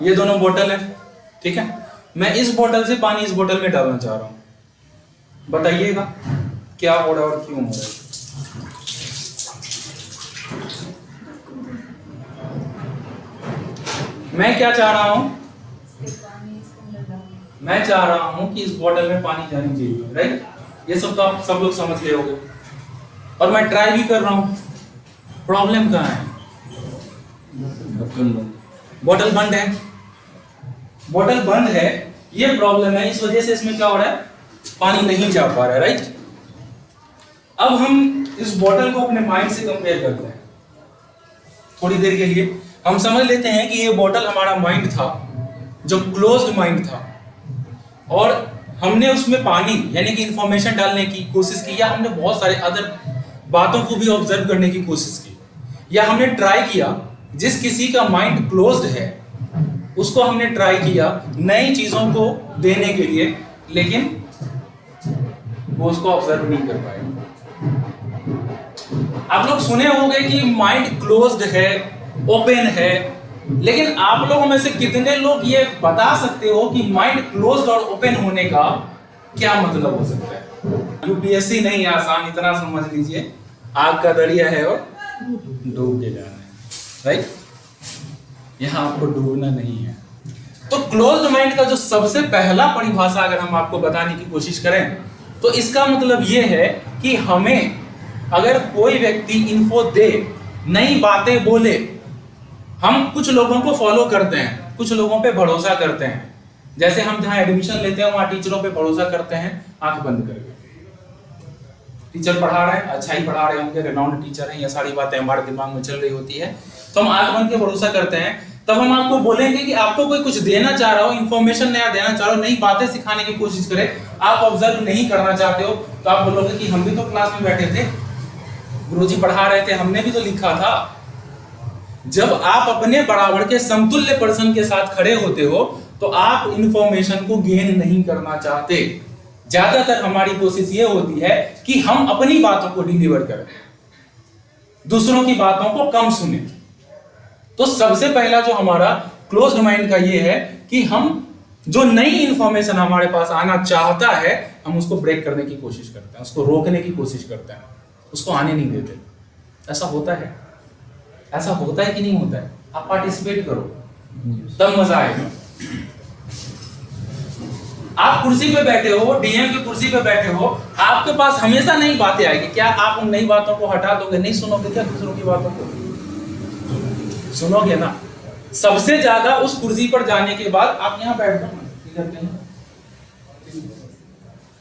ये दोनों बोतल है, ठीक है। मैं इस बोतल से पानी इस बोतल में डालना चाह रहा हूं, बताइएगा क्या हो रहा है और क्यों हो रहा है। मैं क्या चाह रहा हूं, मैं चाह रहा हूं कि इस बोतल में पानी जानी चाहिए, राइट। ये सब तो आप सब लोग समझ ले होगे, और मैं ट्राई भी कर रहा हूं। प्रॉब्लम कहां है, बोतल बंद है, बोतल बंद है, ये प्रॉब्लम है। इस वजह से इसमें क्या हो रहा है, पानी नहीं जा पा रहा है, राइट। अब हम इस बोतल को अपने माइंड से कंपेयर करते हैं थोड़ी देर के लिए। हम समझ लेते हैं कि ये बोतल हमारा माइंड था, जो क्लोज्ड माइंड था, और हमने उसमें पानी यानी कि इंफॉर्मेशन डालने की कोशिश की, या हमने बहुत सारे अदर बातों को भी ऑब्जर्व करने की कोशिश की, या हमने ट्राई किया। जिस किसी का माइंड क्लोज्ड है उसको हमने ट्राई किया नई चीजों को देने के लिए, लेकिन वो उसको ऑब्जर्व नहीं कर पाए। आप लोग सुने होंगे कि माइंड क्लोज्ड है, ओपन है, लेकिन आप लोगों में से कितने लोग ये बता सकते हो कि माइंड क्लोज्ड और ओपन होने का क्या मतलब हो सकता है। यूपीएससी नहीं आसान, इतना समझ लीजिए, आग का दरिया है और डूब के जाना है, राइट। यहां आपको डूबना नहीं है। तो क्लोज्ड माइंड का जो सबसे पहला परिभाषा अगर हम आपको बताने की कोशिश करें तो इसका मतलब यह है कि हमें अगर कोई व्यक्ति इन्फो दे, नई बातें बोले, हम कुछ लोगों को फॉलो करते हैं, कुछ लोगों पे भरोसा करते हैं। जैसे हम जहां एडमिशन लेते हैं वहां टीचरों पे भरोसा करते हैं आंख बंद करके। टीचर पढ़ा रहे हैं, अच्छा ही पढ़ा रहे होंगे, रेनाउंड टीचर हैं, ये सारी बातें हमारे दिमाग में चल रही होती है, तो हम आंख बंद के भरोसा करते हैं। तब हम आपको बोलेंगे कि आपको कोई कुछ देना चाह रहा हो, इंफॉर्मेशन नया देना चाह रहा हो, नई बातें सिखाने की कोशिश करे, आप ऑब्जर्व नहीं करना चाहते हो, तो आप बोलोगे कि हम भी तो क्लास में बैठे थे, गुरुजी पढ़ा रहे थे, हमने भी तो लिखा था। जब आप अपने बराबर के समतुल्य पर्सन के साथ खड़े होते हो तो आप इंफॉर्मेशन को गेन नहीं करना चाहते। ज्यादातर हमारी कोशिश ये होती है कि हम अपनी बातों को डिलीवर करें, दूसरों की बातों को कम सुने। तो सबसे पहला जो हमारा क्लोज्ड माइंड का ये है कि हम जो नई इंफॉर्मेशन हमारे पास आना चाहता है, हम उसको ब्रेक करने की कोशिश करते हैं, उसको रोकने की कोशिश करते हैं, उसको आने नहीं देते। ऐसा होता है, ऐसा होता है कि नहीं होता है? आप पार्टिसिपेट करो, तब मजा आएगा। आप कुर्सी पे बैठे हो, डीएम की कुर्सी पे बैठे हो, आपके पास हमेशा नई बातें आएगी। क्या आप उन नई बातों को हटा दोगे? नहीं सुनोगे क्या दूसरों की बातों को? सुनोगे ना। सबसे ज्यादा उस कुर्सी पर जाने के बाद आप यहाँ बैठ जाओ, इधर कहीं,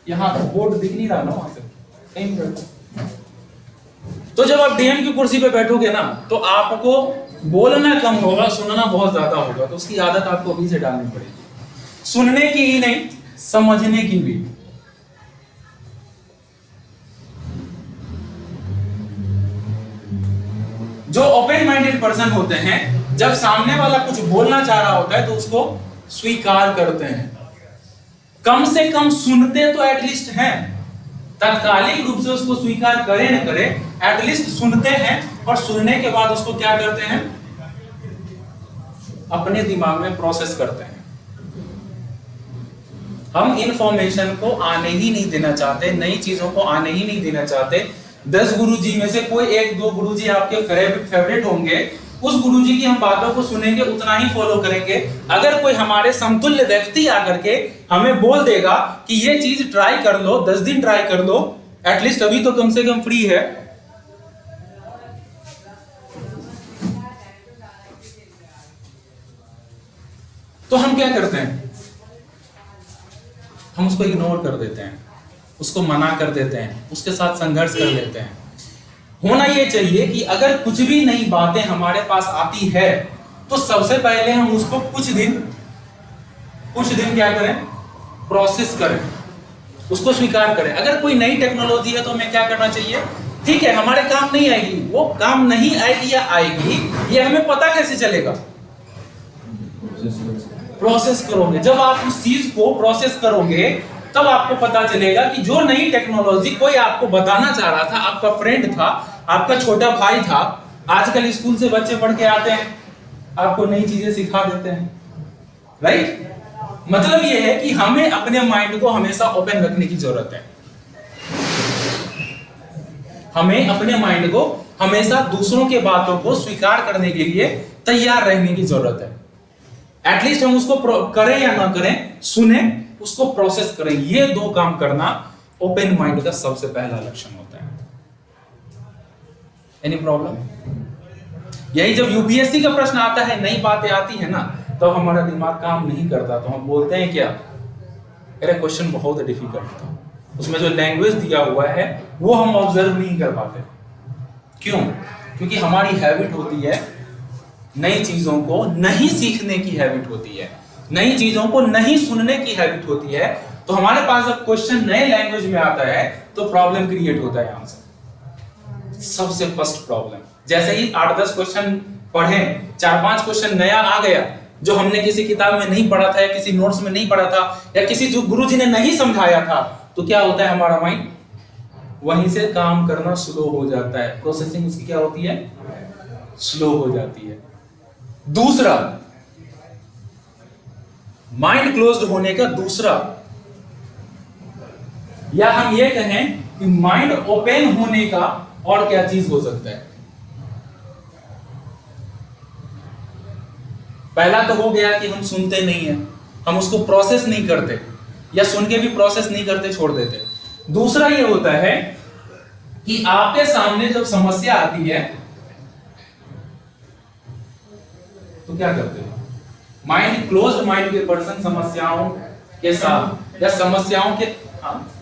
यहाँ बोर्ड दिख नहीं रहा ना, वहां से कहीं बैठो। तो जब आप डीएम की कुर्सी पे बैठोगे ना, तो आपको बोलना कम होगा, सुनना बहुत ज्यादा होगा। तो उसकी आदत आपको अभी से डालनी पड़ेगी, सुनने की ही नहीं, समझने की भी। जो ओपन माइंडेड पर्सन होते हैं, जब सामने वाला कुछ बोलना चाह रहा होता है तो उसको स्वीकार करते हैं। कम से कम सुनते तो एटलीस्ट हैं, तात्कालिक रूप से उसको स्वीकार करे न करे, एटलीस्ट सुनते हैं, और सुनने के बाद उसको क्या करते हैं, अपने दिमाग में प्रोसेस करते हैं। हम इंफॉर्मेशन को आने ही नहीं देना चाहते, नई चीजों को आने ही नहीं देना चाहते। 10 गुरुजी में से कोई 1-2 गुरुजी आपके फेवरेट होंगे, उस गुरुजी की हम बातों को सुनेंगे, उतना ही फॉलो करेंगे। अगर कोई हमारे समतुल्य व्यक्ति आकर के हमें बोल देगा कि ये चीज ट्राई कर लो, 10 दिन ट्राई कर लो, एटलीस्ट अभी तो कम से कम फ्री है, तो हम क्या करते हैं, हम उसको इग्नोर कर देते हैं, उसको मना कर देते हैं, उसके साथ संघर्ष कर लेते हैं। होना ये चाहिए कि अगर कुछ भी नई बातें हमारे पास आती है तो सबसे पहले हम उसको कुछ दिन क्या करें, प्रोसेस करें, उसको स्वीकार करें। अगर कोई नई टेक्नोलॉजी है तो हमें क्या करना चाहिए, ठीक है हमारे काम नहीं आएगी, वो काम नहीं आएगी या आएगी ये हमें पता कैसे चलेगा, प्रोसेस करोगे। जब आप उस चीज को प्रोसेस करोगे तब आपको पता चलेगा कि जो नई टेक्नोलॉजी कोई आपको बताना चाह रहा था, आपका फ्रेंड था, आपका छोटा भाई था। आजकल स्कूल से बच्चे पढ़ के आते हैं, आपको नई चीजें सिखा देते हैं, राइट? मतलब ये है कि हमें अपने माइंड को हमेशा ओपन रखने की जरूरत है। हमें अपने माइंड को हमेशा दूसरों के बातों को स्वीकार करने के लिए तैयार रहने की जरूरत है। एटलीस्ट हम उसको करें या ना करें, सुने, उसको प्रोसेस करें। ये दो काम करना ओपन माइंड का सबसे पहला लक्षण होता है। Any problem? यही जब यूपीएससी का प्रश्न आता है, नई बातें आती है ना, तो हमारा दिमाग काम नहीं करता, तो हम बोलते हैं क्या, अरे क्वेश्चन बहुत डिफिकल्ट था, उसमें जो लैंग्वेज दिया हुआ है वो हम ऑब्जर्व नहीं कर पाते। क्यों? क्योंकि हमारी हैबिट होती है नई चीजों को नहीं सीखने की हैबिट होती है, नई चीजों को नहीं सुनने की हैबिट होती है। तो हमारे पास जब क्वेश्चन नए लैंग्वेज में आता है तो प्रॉब्लम क्रिएट होता है आंसर। सबसे फर्स्ट प्रॉब्लम, जैसे ही 8-10 क्वेश्चन पढ़े, 4-5 क्वेश्चन नया आ गया जो हमने किसी किताब में नहीं पढ़ा था या किसी नोट्स में नहीं पढ़ा था या किसी जो गुरुजी ने नहीं समझाया था, तो क्या होता है, हमारा माइंड वहीं से काम करना स्लो हो जाता है। प्रोसेसिंग उसकी क्या होती है, स्लो हो जाती है। दूसरा, माइंड क्लोज्ड होने का दूसरा, या हम ये कहें कि माइंड ओपन होने का और क्या चीज हो सकता है। पहला तो हो गया कि हम सुनते नहीं है, हम उसको प्रोसेस नहीं करते, या सुन के भी प्रोसेस नहीं करते, छोड़ देते। दूसरा ये होता है कि आपके सामने जब समस्या आती है तो क्या करते हैं, माइंड क्लोज्ड माइंड के पर्सन समस्याओं के साथ या समस्याओं के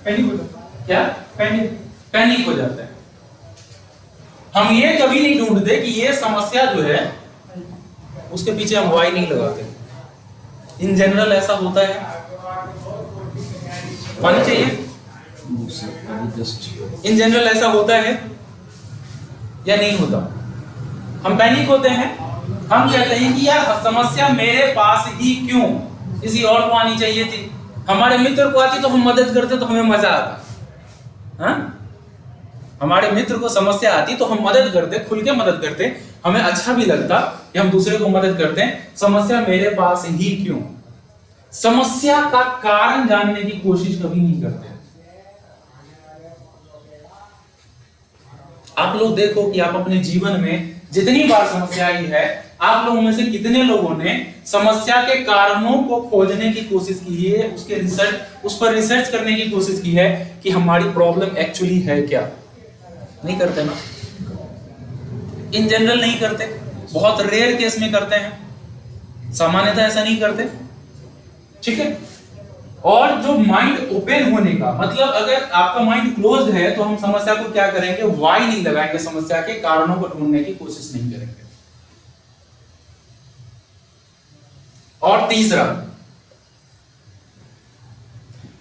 पैनिक हो जाता है। क्या? पैनिक हो जाता है। हम ये कभी नहीं ढूंढते कि ये समस्या जो है उसके पीछे हम वाई नहीं लगाते। इन जनरल ऐसा होता है। पानी चाहिए? इन जनरल ऐसा होता है या नहीं होता? हम पैनिक होते हैं, हम कहते हैं कि यार समस्या मेरे पास ही क्यों, किसी और को आनी चाहिए थी। हमारे मित्र को आती तो हम मदद करते तो हमें मजा आता। हाँ, हमारे मित्र को समस्या आती तो हम मदद करते, खुल के मदद करते, हमें अच्छा भी लगता कि हम दूसरे को मदद करते हैं। समस्या मेरे पास ही क्यों, समस्या का कारण जानने की कोशिश कभी नहीं करते। आप लोग देखो कि आप अपने जीवन में जितनी बार समस्या आई है, आप लोगों में से कितने लोगों ने समस्या के कारणों को खोजने की कोशिश की है, उस पर रिसर्च करने की कोशिश की है कि हमारी प्रॉब्लम एक्चुअली है क्या? नहीं करते ना। इन जनरल नहीं करते, बहुत रेयर केस में करते हैं, सामान्यतः ऐसा नहीं करते। ठीक है। और जो माइंड ओपन होने का मतलब, अगर आपका माइंड क्लोज्ड है तो हम समस्या को क्या करेंगे, वाई नहीं लगाएंगे, समस्या के कारणों को ढूंढने की कोशिश नहीं करेंगे। और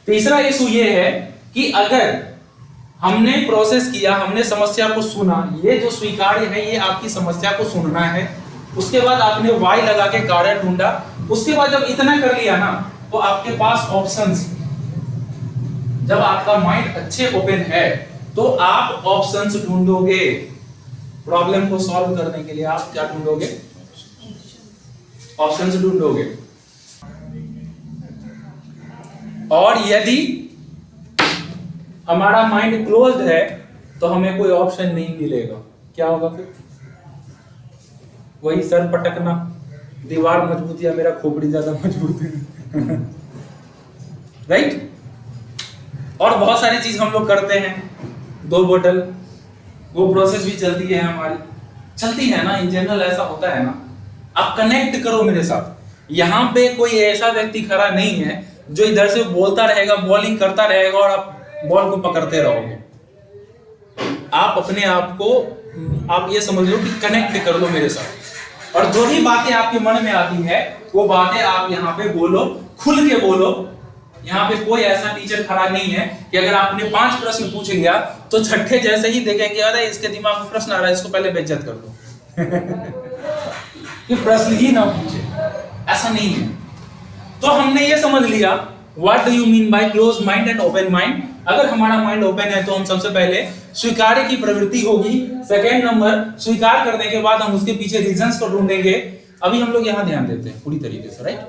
तीसरा इशू ये है कि अगर हमने प्रोसेस किया, हमने समस्या को सुना, ये जो स्वीकार्य है, ये आपकी समस्या को सुनना है, उसके बाद आपने वाई लगा के कारण ढूंढा, उसके बाद जब इतना कर लिया ना, तो आपके पास ऑप्शंस, जब आपका माइंड अच्छे ओपन है तो आप ऑप्शंस ढूंढोगे। प्रॉब्लम को सॉल्व करने के लिए आप क्या ढूंढोगे, ऑप्शंस ढूंढोगे। और यदि हमारा माइंड क्लोज्ड है तो हमें कोई ऑप्शन नहीं मिलेगा। क्या होगा फिर? वही सर पटकना, दीवार मजबूत या मेरा खोपड़ी ज्यादा मजबूत है। राइट? और बहुत सारी चीज हम लोग करते हैं। 2 बोतल, वो प्रोसेस भी चलती है हमारी, चलती है ना। इन जनरल ऐसा होता है ना। आप कनेक्ट करो मेरे साथ। यहाँ पे कोई ऐसा व्यक्ति खड़ा नहीं है जो इधर से बोलता रहेगा, बॉलिंग करता रहेगा और आप बॉल को पकड़ते रहोगे। आप अपने आप को, आप ये समझ लो कि कनेक्ट कर लो मेरे साथ, और जो भी बातें आपके मन में आती है वो बातें आप यहाँ पे बोलो, खुल के बोलो। यहाँ पे कोई ऐसा टीचर खड़ा नहीं है कि अगर आपने 5 प्रश्न पूछ लिया तो छठे जैसे ही देखेंगे, अरे इसके दिमाग में प्रश्न आ रहा है, इसको पहले बेइज्जत कर दो। ये प्रश्न ही ना पूछे, ऐसा नहीं है। तो हमने ये समझ लिया what do you mean by close mind and open mind. अगर हमारा माइंड ओपन है तो हम सबसे पहले स्वीकार की प्रवृत्ति होगी। सेकेंड नंबर, स्वीकार करने के बाद हम उसके पीछे रीजंस को ढूंढेंगे। अभी हम लोग यहाँ ध्यान देते हैं पूरी तरीके से, राइट?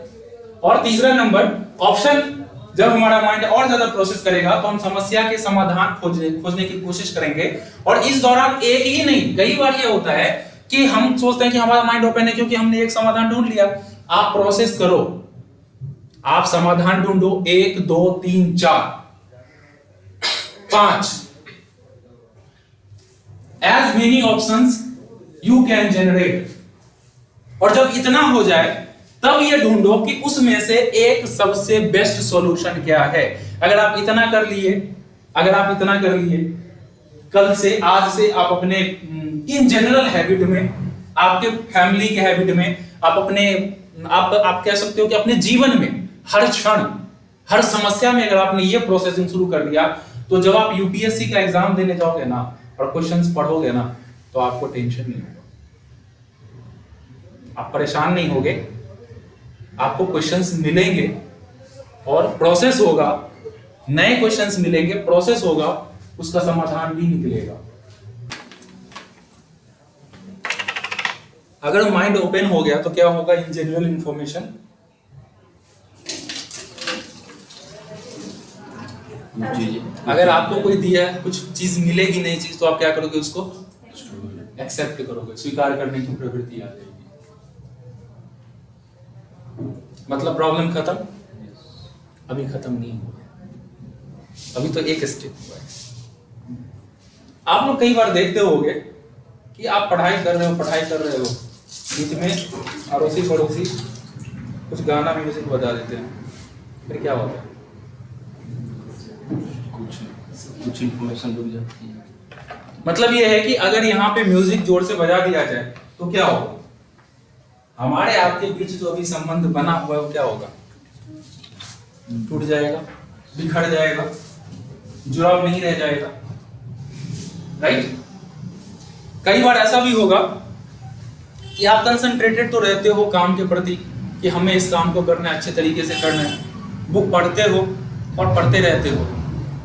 और तीसरा नंबर ऑप्शन, जब हमारा माइंड और ज्यादा प्रोसेस करेगा तो हम समस्या के समाधान खोजने की कोशिश करेंगे। और इस दौरान एक ही नहीं, कई बार ये होता है कि हम सोचते हैं कि हमारा माइंड ओपन है क्योंकि हमने एक समाधान ढूंढ लिया। आप प्रोसेस करो, आप समाधान ढूंढो, 1 2 3 4 5, as many options you can generate. और जब इतना हो जाए तब ये ढूंढो कि उसमें से एक सबसे बेस्ट सॉल्यूशन क्या है। अगर आप इतना कर लिए, कल से, आज से आप अपने इन जनरल हैबिट में, आपके फैमिली के हैबिट में, आप कह सकते हो कि अपने जीवन में हर क्षण, हर समस्या में अगर आपने ये प्रोसेसिंग शुरू कर दिया, तो जब आप यूपीएससी का एग्जाम देने जाओगे ना और क्वेश्चंस पढ़ोगे ना, तो आपको टेंशन नहीं होगा, आप परेशान नहीं होगे, आपको क्वेश्चंस मिलेंगे और प्रोसेस होगा, नए क्वेश्चंस मिलेंगे, प्रोसेस होगा, उसका समाधान भी निकलेगा। अगर माइंड ओपन हो गया तो क्या होगा, इन जनरल इंफॉर्मेशन, अगर आपको कोई दिया है, कुछ चीज मिलेगी नई चीज, तो आप क्या करोगे, उसको एक्सेप्ट करोगे, स्वीकार करने की प्रवृत्ति आ जाएगी। मतलब प्रॉब्लम खत्म? अभी खत्म नहीं हुआ, अभी तो एक स्टेप हुआ है। आप लोग कई बार देखते होंगे कि आप पढ़ाई कर रहे हो, बीच में अड़ोसी पड़ोसी कुछ गाना म्यूजिक बजा देते हैं, फिर क्या होता है, कुछ इंफॉर्मेशन रुक जाती है। मतलब ये है कि अगर यहाँ पे म्यूजिक जोर से बजा दिया जाए तो क्या होगा, हमारे आपके बीच जो अभी संबंध बना हुआ है वो क्या होगा, टूट जाएगा, बिखर जाएगा, जुड़ाव नहीं रह जाएगा, राइट। कई बार ऐसा भी होगा कि आप कंसंट्रेटेड तो रहते हो काम के प्रति कि हमें इस काम को करना है, अच्छे तरीके से करना है, बुक पढ़ते हो और पढ़ते रहते हो,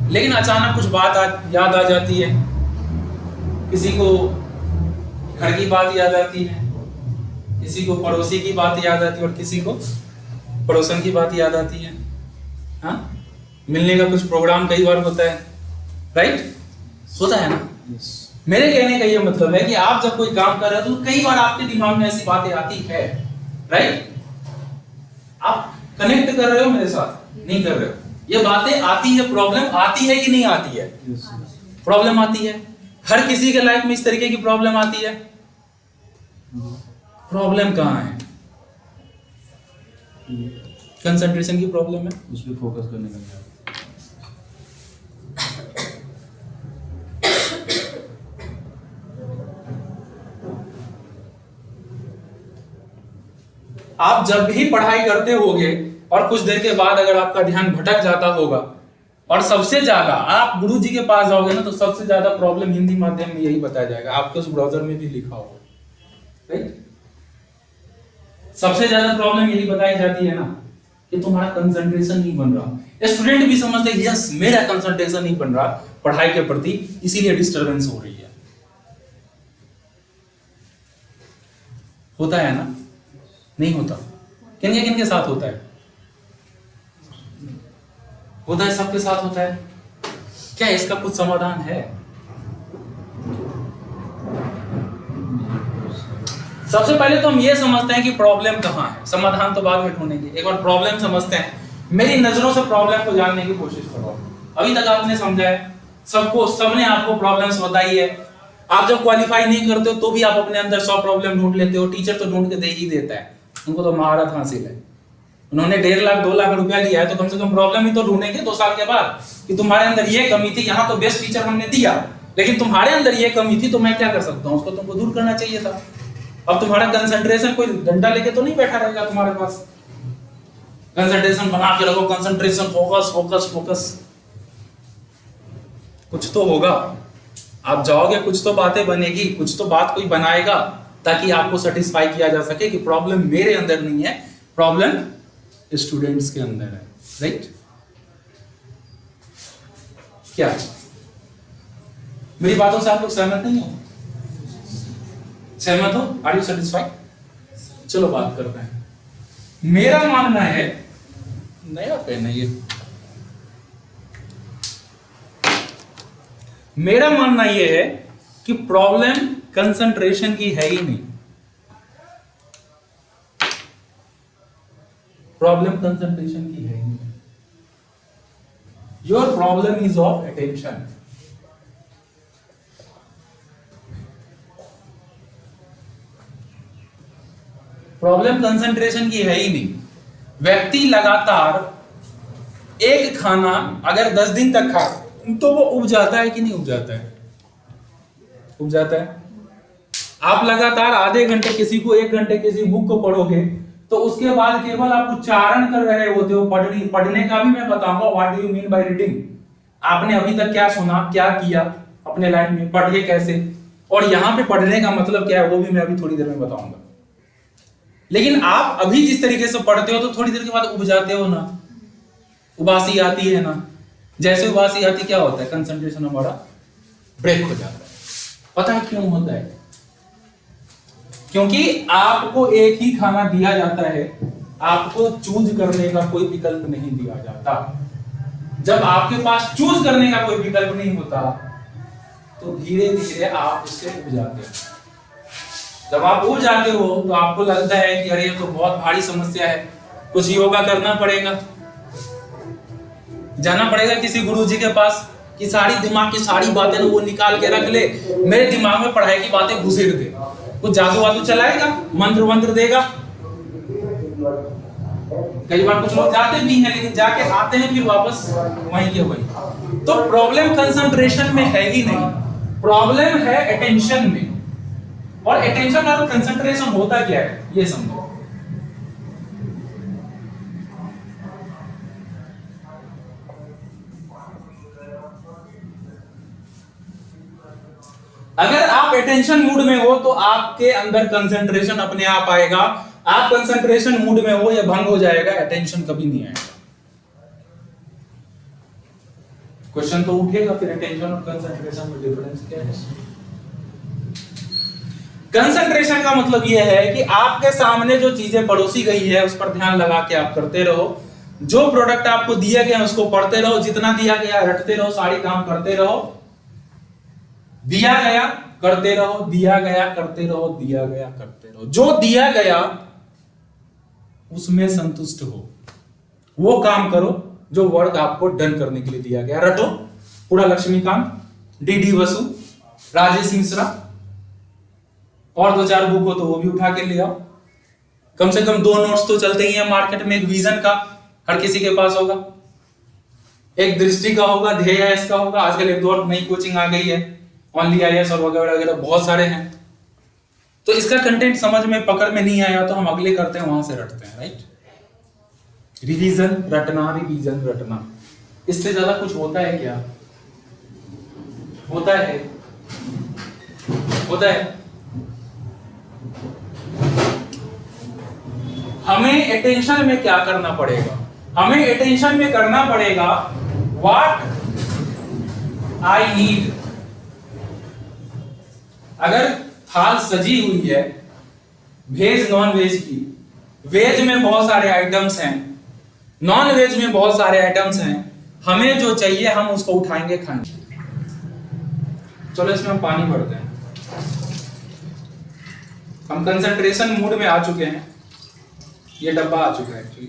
लेकिन अचानक कुछ बात याद आ जाती है, किसी को घर की बात याद आती है, किसी को पड़ोसी की बात याद आती है, और किसी को पड़ोसन की बात याद आती है। हाँ, मिलने का कुछ प्रोग्राम कई बार होता है, राइट, होता है ना। मेरे कहने का ये मतलब है कि आप जब कोई काम कर रहे हो तो कई बार आपके दिमाग में ऐसी बातें आती है, राइट। आप कनेक्ट कर रहे हो मेरे साथ, नहीं कर रहे हो, ये बातें आती है, प्रॉब्लम आती है कि नहीं आती है, प्रॉब्लम आती है, हर किसी के लाइफ में इस तरीके की प्रॉब्लम आती है। प्रॉब्लम कहाँ है, कंसंट्रेशन की प्रॉब्लम है, उस पर फोकस करने का। आप जब भी पढ़ाई करते होगे और कुछ देर के बाद अगर आपका ध्यान भटक जाता होगा, और सबसे ज्यादा आप गुरु जी के पास जाओगे ना, तो सबसे ज्यादा प्रॉब्लम हिंदी माध्यम में यही बताया जाएगा, आपके उस ब्राउजर में भी लिखा होगा, राइट। सबसे ज्यादा प्रॉब्लम यही बताई जाती है ना कि तुम्हारा कंसंट्रेशन नहीं बन रहा। स्टूडेंट भी समझते हैं यस मेरा कंसंट्रेशन नहीं बन रहा पढ़ाई के प्रति, इसीलिए डिस्टरबेंस हो रही है। होता है ना, नहीं होता? किन के साथ होता है? होता है, सबके साथ होता है। क्या इसका कुछ समाधान है? सबसे पहले तो हम ये समझते हैं कि प्रॉब्लम कहाँ है, समाधान तो बाद में ढूंढेंगे। एक बार प्रॉब्लम समझते हैं, मेरी नजरों से प्रॉब्लम को जानने की कोशिश करो। अभी तक आपने समझा है, सबने आपको प्रॉब्लम्स बताई है। आप जब क्वालिफाई नहीं करते हो तो भी आप अपने अंदर 100 प्रॉब्लम ढूंढ लेते हो। टीचर तो ढूंढ के दे ही देता है, उनको तो महारत हासिल है। उन्होंने 1.5 लाख 2 लाख रुपया लिया है तो कम से कम प्रॉब्लम ही तो ढूंढेंगे 2 साल के बाद कि तुम्हारे अंदर ये कमी थी। यहाँ तो बेस्ट टीचर हमने दिया, लेकिन तुम्हारे अंदर ये कमी थी तो मैं क्या कर सकता हूँ, उसको तुमको दूर करना चाहिए था। अब तुम्हारा कंसंट्रेशन कोई डंडा लेके तो नहीं बैठा रहेगा तुम्हारे पास। कंसंट्रेशन बना के रखो, कंसंट्रेशन, फोकस फोकस फोकस, कुछ तो होगा। आप जाओगे, कुछ तो बातें बनेगी, कुछ तो बात कोई बनाएगा ताकि आपको सेटिस्फाई किया जा सके कि प्रॉब्लम मेरे अंदर नहीं है, प्रॉब्लम स्टूडेंट्स के अंदर है, राइट? क्या मेरी बातों से आप लोग सहमत नहीं हो? सहमत हो? Are you satisfied? चलो बात करते हैं। मेरा मानना है, नया पेन है ये, मेरा मानना ये है कि प्रॉब्लम कंसंट्रेशन की है ही नहीं, प्रॉब्लम कंसंट्रेशन की है ही नहीं। Your problem is of attention. Problem concentration की है ही नहीं। व्यक्ति लगातार एक खाना अगर 10 दिन तक खाए तो वो उब जाता है कि नहीं उब जाता है? उब जाता है। आप लगातार आधे घंटे किसी को, 1 घंटे किसी बुक को पढ़ोगे तो उसके बाद केवल आप उच्चारण कर रहे होते हो। पढ़ने का भी मैं बताऊंगा what do you mean by reading. आपने अभी तक क्या सुना, क्या किया अपने लाइफ में, पढ़े कैसे, और यहां पे पढ़ने का मतलब क्या है वो भी मैं अभी थोड़ी देर में बताऊंगा। लेकिन आप अभी जिस तरीके से पढ़ते हो तो थोड़ी देर के बाद उब जाते हो ना, उबासी आती है ना। जैसे उबासी आती क्या होता है, कंसंट्रेशन हमारा ब्रेक हो जाता है। पता है क्यों होता है? क्योंकि आपको एक ही खाना दिया जाता है, आपको चूज करने का कोई विकल्प नहीं दिया जाता। जब आपके पास चूज करने का कोई विकल्प नहीं होता तो धीरे धीरे आप उससे उब जाते हो। जब आप उब जाते हो तो आपको लगता है कि अरे ये तो बहुत भारी समस्या है, कुछ योगा करना पड़ेगा, जाना पड़ेगा किसी गुरुजी के पास कि सारी दिमाग की सारी बातें वो निकाल के रख ले, मेरे दिमाग में पढ़ाई की बातें घुसेड़ दे, कुछ जादू वादू चलाएगा, मंत्र वंत्र देगा। कई बार कुछ लोग जाते भी हैं लेकिन जाके आते हैं फिर वापस वहीं के वहीं। तो प्रॉब्लम कंसंट्रेशन में है ही नहीं, प्रॉब्लम है अटेंशन में। और अटेंशन और कंसंट्रेशन होता क्या है ये समझो। अगर आप अटेंशन मूड में हो तो आपके अंदर कंसंट्रेशन अपने आप आएगा। आप कंसंट्रेशन मूड में हो या भंग हो जाएगा, अटेंशन कभी नहीं आएगा। क्वेश्चन तो उठेगा फिर अटेंशन और कंसंट्रेशन में डिफरेंस क्या है? कंसंट्रेशन का मतलब यह है कि आपके सामने जो चीजें परोसी गई है उस पर ध्यान लगा के आप करते रहो। जो प्रोडक्ट आपको दिया गया है उसको पढ़ते रहो, जितना दिया गया रटते रहो, सारी काम करते रहो। दिया गया करते रहो, दिया गया करते रहो, दिया गया करते रहो। जो दिया गया उसमें संतुष्ट हो, वो काम करो जो वर्क आपको डन करने के लिए दिया गया। रटो पूरा लक्ष्मीकांत, डी वसु, राजेश मिश्रा, और 2-4 बुक हो तो वो भी उठा के ले आओ। कम से कम 2 नोट्स तो चलते ही हैं मार्केट में। एक विजन का हर किसी के पास होगा, एक दृष्टि का होगा, ध्येय का होगा। आजकल एक और नई कोचिंग आ गई है, ओनली आईएएस और वगैरह वगैरह बहुत सारे हैं। तो इसका कंटेंट समझ में पकड़ में नहीं आया तो हम अगले करते हैं, वहां से रटते हैं। राइट, रिवीजन रटना, रिवीजन रटना, इससे ज्यादा कुछ होता है क्या? होता है, होता है। हमें अटेंशन में क्या करना पड़ेगा? हमें अटेंशन में करना पड़ेगा व्हाट आई नीड। अगर थाल सजी हुई है वेज नॉन वेज की, वेज में बहुत सारे आइटम्स हैं, नॉन वेज में बहुत सारे आइटम्स हैं, हमें जो चाहिए हम उसको उठाएंगे, खाएंगे। चलो इसमें हम पानी भरते हैं। हम कंसंट्रेशन मूड में आ चुके हैं। ये डब्बा आ चुका है एक्चुअली।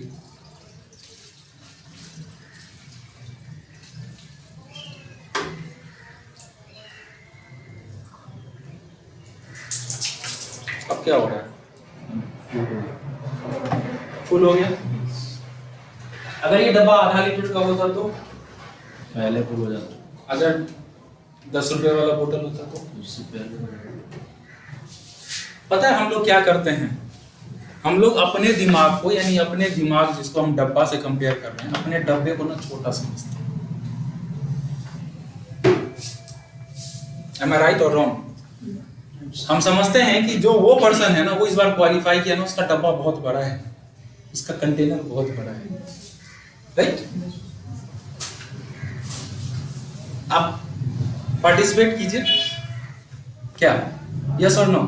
अब क्या हो रहा है? फुल हो गया। अगर ये डब्बा आधा लीटर का होता तो पहले फुल हो जाता। अगर 10 रुपए वाला बोतल होता तो उससे पहले। पता है हम लोग क्या करते हैं? हम लोग अपने दिमाग को, यानी अपने दिमाग जिसको हम डब्बा से कंपेयर कर रहे हैं, अपने डब्बे को ना छोटा समझते हैं। Am I right or wrong? हम समझते हैं कि जो वो पर्सन है ना, वो इस बार क्वालिफाई किया ना, उसका डब्बा बहुत बड़ा है, उसका कंटेनर बहुत बड़ा है। राइट? आप पार्टिसिपेट कीजिए। क्या यस और नो?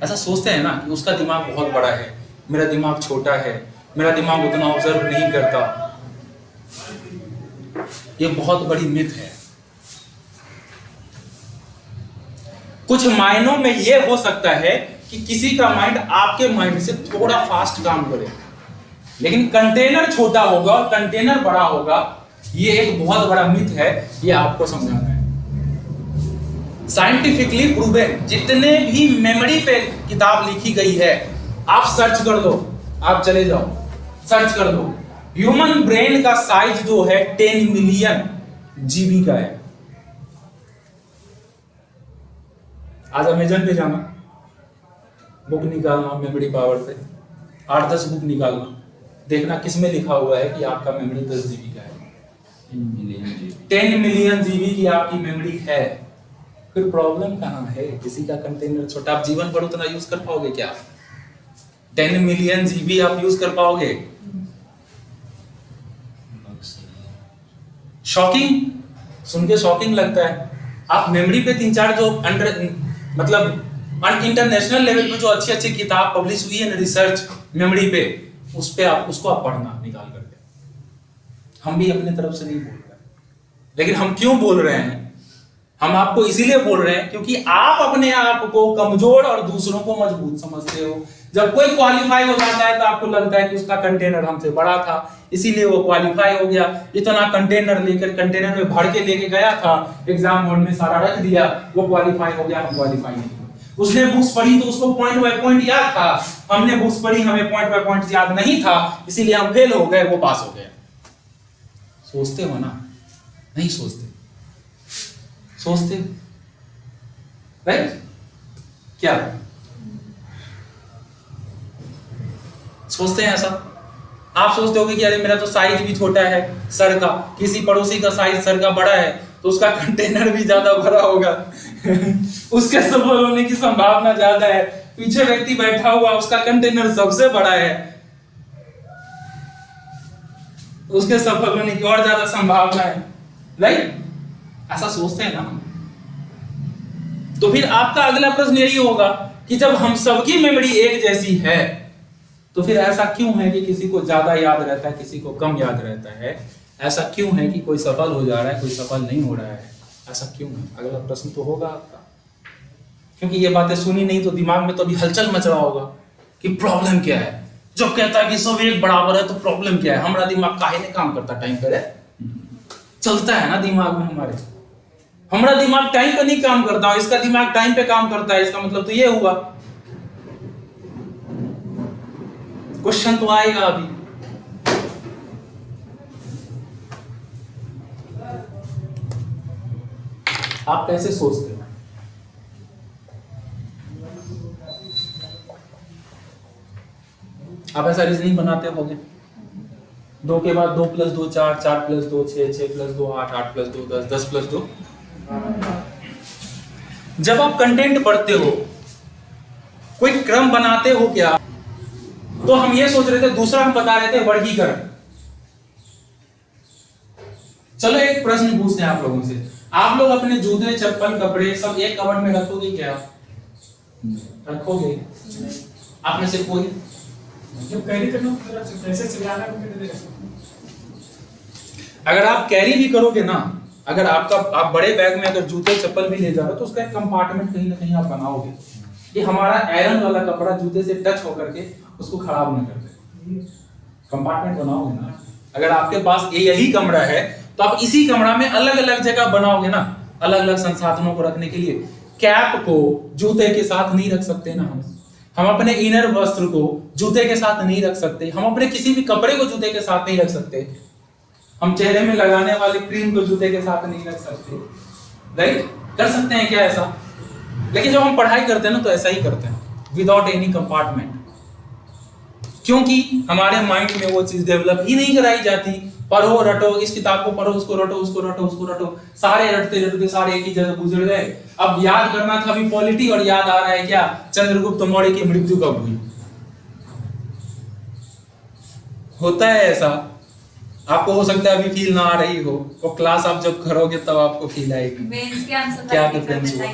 ऐसा सोचते हैं ना कि उसका दिमाग बहुत बड़ा है, मेरा दिमाग छोटा है, मेरा दिमाग उतना ऑब्जर्व नहीं करता। ये बहुत बड़ी मिथ है। कुछ मायनों में ये हो सकता है कि किसी का माइंड आपके माइंड से थोड़ा फास्ट काम करे, लेकिन कंटेनर छोटा होगा और कंटेनर बड़ा होगा। ये एक बहुत बड़ा मिथ है, ये आपको समझाना है। साइंटिफिकली प्रूवन जितने भी मेमोरी पे किताब लिखी गई है, आप सर्च कर लो, आप चले जाओ सर्च कर लो। ह्यूमन ब्रेन का साइज जो है 10 मिलियन जीबी का है। आज अमेजन पे जाना, बुक निकालना मेमोरी पावर से, 8-10 बुक निकालना, देखना किसमें लिखा हुआ है कि आपका मेमोरी 10 जीबी का है। 10 मिलियन जीबी की आपकी मेमोरी है। फिर प्रॉब्लम कहाँ है? किसी का कंटेनर छोटा, आप जीवन भर उतना यूज कर पाओगे क्या? 10 मिलियन जीबी आप यूज कर पाओगे? शॉकिंग, सुन के शॉकिंग लगता है। आप मेमोरी पे 3-4 जो इंटरनेशनल लेवल पे जो अच्छी अच्छी किताब पब्लिश हुई है ना, रिसर्च मेमोरी पे, उस पे आप उसको आप पढ़ना निकाल करके। हम भी अपने तरफ से नहीं बोल रहे, लेकिन हम क्यों बोल रहे हैं? हम आपको इसीलिए बोल रहे हैं क्योंकि आप अपने आप को कमजोर और दूसरों को मजबूत समझते हो। जब कोई क्वालिफाई हो जाता है तो आपको लगता है कि उसका कंटेनर हमसे बड़ा था, इसीलिए वो क्वालिफाई हो गया। इतना कंटेनर लेकर, कंटेनर में भर के लेके गया था, एग्जाम हॉल में सारा रख दिया, वो क्वालिफाई हो गया, हम क्वालिफाई नहीं हुए। उसने बुक्स पढ़ी तो उसको पॉइंट बाय पॉइंट याद था, हमने बुक्स पढ़ी, हमें पॉइंट बाय पॉइंट याद नहीं था, इसीलिए हम फेल हो गए, वो पास हो गए। सोचते हो ना? नहीं सोचते। सोचते राइट? क्या सोचते हैं ऐसा? आप सोचते होगे कि अरे मेरा तो साइज भी छोटा है सर का, किसी पड़ोसी का साइज सर का बड़ा है तो उसका कंटेनर भी ज्यादा भरा होगा उसके सफल होने की संभावना ज्यादा है। पीछे व्यक्ति बैठा हुआ, उसका कंटेनर सबसे बड़ा है, उसके सफल होने की और ज्यादा संभावना है। राइट? ऐसा सोचते हैं ना? तो फिर आपका अगला प्रश्न यही होगा कि जब हम सबकी मेमोरी एक जैसी है तो फिर ऐसा क्यों है कि किसी को ज्यादा याद रहता है, किसी को कम याद रहता है? ऐसा क्यों है कि कोई सफल हो जा रहा है, कोई सफल नहीं हो रहा है? ऐसा क्यों है? अगला प्रश्न तो होगा आपका, क्योंकि ये बातें सुनी नहीं तो दिमाग में तो अभी हलचल मच रहा होगा कि प्रॉब्लम क्या है। जो कहता है कि सब एक बराबर है तो प्रॉब्लम क्या है? हमारा दिमाग काहे नहीं काम करता टाइम पर? चलता है ना दिमाग में हमारा दिमाग टाइम पे नहीं काम करता, इसका दिमाग टाइम पे काम करता है। इसका मतलब तो ये हुआ। क्वेश्चन तो आएगा अभी। आप कैसे सोचते हो? आप ऐसा रीजनिंग बनाते होगे, 2 के बाद 2 + 2 4, 4 + 2 6, 6 + 2 8, 8 + 2 10, 10 + 2। जब आप कंटेंट पढ़ते हो, कोई क्रम बनाते हो क्या? तो हम ये सोच रहे थे, दूसरा हम बता रहे थे वर्गीकरण। चलो एक प्रश्न पूछते हैं आप लोगों से। आप लोग अपने जूते, चप्पल, कपड़े सब एक कबर्ड में रखोगे क्या? रखोगे? आप में से कोई? जो कैरी करना कैसे चलाना है? अगर आप कैरी भी करोगे ना, अगर आप बड़े बैग में अगर जूते चप्पल भी ले जा रहे हो तो उसका एक कंपार्टमेंट कहीं ना कहीं आप बनाओगे कि हमारा आयरन वाला कपड़ा जूते से टच होकर के उसको खराब ना कर दे। कंपार्टमेंट बनाओगे ना। अगर आपके पास यही कमरा है तो आप इसी कमरा में अलग अलग जगह बनाओगे ना, अलग अलग संसाधनों को रखने के लिए। कैप को जूते के साथ नहीं रख सकते ना हम अपने इनर वस्त्र को जूते के साथ नहीं रख सकते, हम अपने किसी भी कपड़े को जूते के साथ नहीं रख सकते, हम चेहरे में लगाने वाले क्रीम को जूते के साथ नहीं रख सकते। राइट? कर सकते हैं क्या ऐसा? लेकिन जब हम पढ़ाई करते हैं ना तो ऐसा ही करते हैं, विदाउट एनी कंपार्टमेंट, क्योंकि हमारे माइंड में वो चीज डेवलप ही नहीं कराई जाती। पढ़ो रटो, इस किताब को पढ़ो, उसको रटो, उसको रटो, उसको रटो, सारे रटते रटते सारे एक ही जगह गुजर गए। अब याद करना था अभी पॉलिटी, और याद आ रहा है क्या? चंद्रगुप्त मौर्य की मृत्यु कब हुई? होता है ऐसा। आपको हो सकता है अभी फील ना आ रही हो, वो क्लास आप जब करोगे तब आपको फील आएगी क्या डिफरेंस हुआ।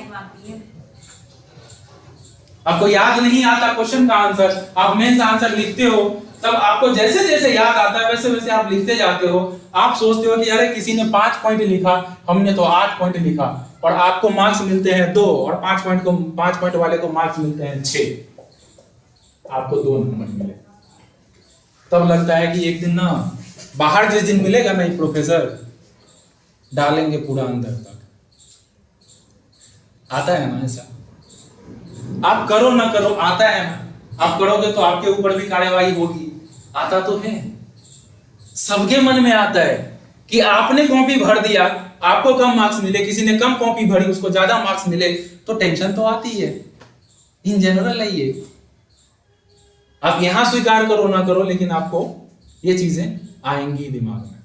आपको याद नहीं आता क्वेश्चन का आंसर, आप मेंस आंसर लिखते हो तब आपको जैसे जैसे याद आता है वैसे वैसे आप लिखते जाते हो। आप सोचते हो कि अरे किसी ने 5 पॉइंट लिखा, हमने तो 8 पॉइंट लिखा, और आपको मार्क्स मिलते हैं 2, और 5 पॉइंट वाले को मार्क्स मिलते हैं 6, आपको 2 नंबर मिले। तब लगता है कि एक दिन ना बाहर जिस दिन मिलेगा ना एक प्रोफेसर, डालेंगे पूरा अंदर तक। आता है ना ऐसा? आप करो ना करो, आता है ना। आप करोगे तो आपके ऊपर भी कार्यवाही होगी। आता तो है, सबके मन में आता है कि आपने कॉपी भर दिया, आपको कम मार्क्स मिले, किसी ने कम कॉपी भरी उसको ज्यादा मार्क्स मिले, तो टेंशन तो आती है। इन जनरल है ये। आप यहां स्वीकार करो ना करो, लेकिन आपको ये चीजें आएंगी दिमाग में।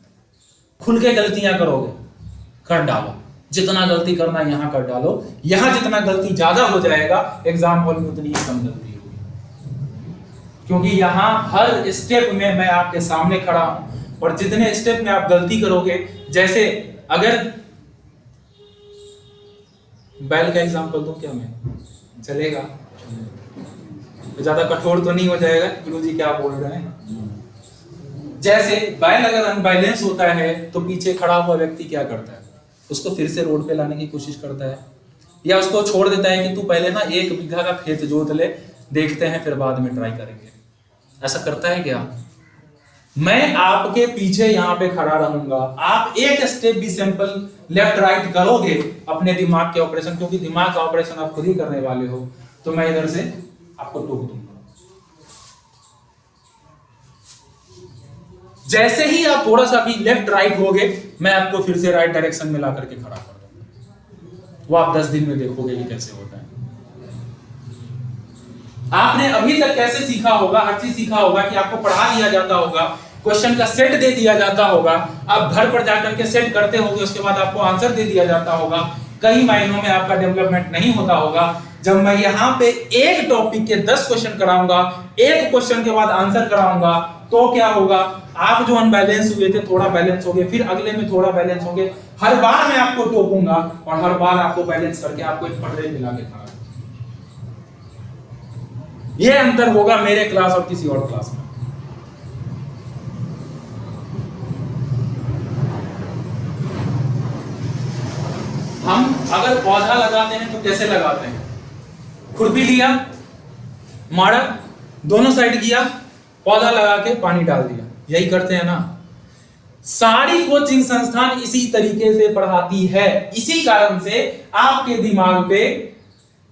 खुल के गलतियां करोगे, कर डालो, जितना गलती करना है यहां कर डालो। यहां जितना गलती ज्यादा हो जाएगा, एग्जाम हॉल में उतनी ही कम गलती होगी, क्योंकि यहां हर स्टेप में मैं आपके सामने खड़ा हूं, और जितने स्टेप में आप गलती करोगे, जैसे अगर बैल का एग्जांपल दूं क्या मैं, चलेगा? तो ज्यादा कठोर तो नहीं हो जाएगा गुरुजी क्या बोल रहे हैं? जैसे बैल अगर अनबैलेंस होता है तो पीछे खड़ा हुआ व्यक्ति क्या करता है? उसको फिर से रोड पे लाने की कोशिश करता है, या उसको छोड़ देता है कि तू पहले ना 1 बीघा का खेत जोत ले, देखते हैं फिर बाद में ट्राई करेंगे। ऐसा करता है क्या? मैं आपके पीछे यहाँ पे खड़ा रहूंगा, आप एक स्टेप भी सिंपल लेफ्ट राइट करोगे अपने दिमाग के ऑपरेशन, क्योंकि दिमाग का ऑपरेशन आप खुद ही करने वाले हो, तो मैं इधर से आपको टोक दूंगा। जैसे ही आप थोड़ा सा भी लेफ्ट राइट होगे, मैं आपको फिर से राइट डायरेक्शन में ला करके खड़ा कर दूंगा। वो आप 10 दिन में देखोगे कि कैसे होता है। आपने अभी तक कैसे सीखा होगा? हर चीज सीखा होगा कि आपको पढ़ा दिया जाता होगा, क्वेश्चन का सेट दे दिया जाता होगा, आप घर पर जाकर के सेट करते होगे, उसके बाद आपको आंसर दे दिया जाता होगा। कई महीनों में आपका डेवलपमेंट नहीं होता होगा। जब मैं यहाँ पे एक टॉपिक के 10 क्वेश्चन कराऊंगा, एक क्वेश्चन के बाद आंसर कराऊंगा, तो क्या होगा? आप जो अनबैलेंस हुए थे थोड़ा बैलेंस हो गए, फिर अगले में थोड़ा बैलेंस हो गए। हर बार मैं आपको टोकूंगा और हर बार आपको बैलेंस करके आपको एक पटरे मिला के खड़ा। ये अंतर होगा मेरे क्लास और किसी और क्लास में। हम अगर पौधा लगाते हैं तो कैसे लगाते हैं? खुरपी लिया, मारा, दोनों साइड किया, पौधा लगा के पानी डाल दिया, यही करते हैं ना। सारी कोचिंग संस्थान इसी तरीके से पढ़ाती है। इसी कारण से आपके दिमाग पे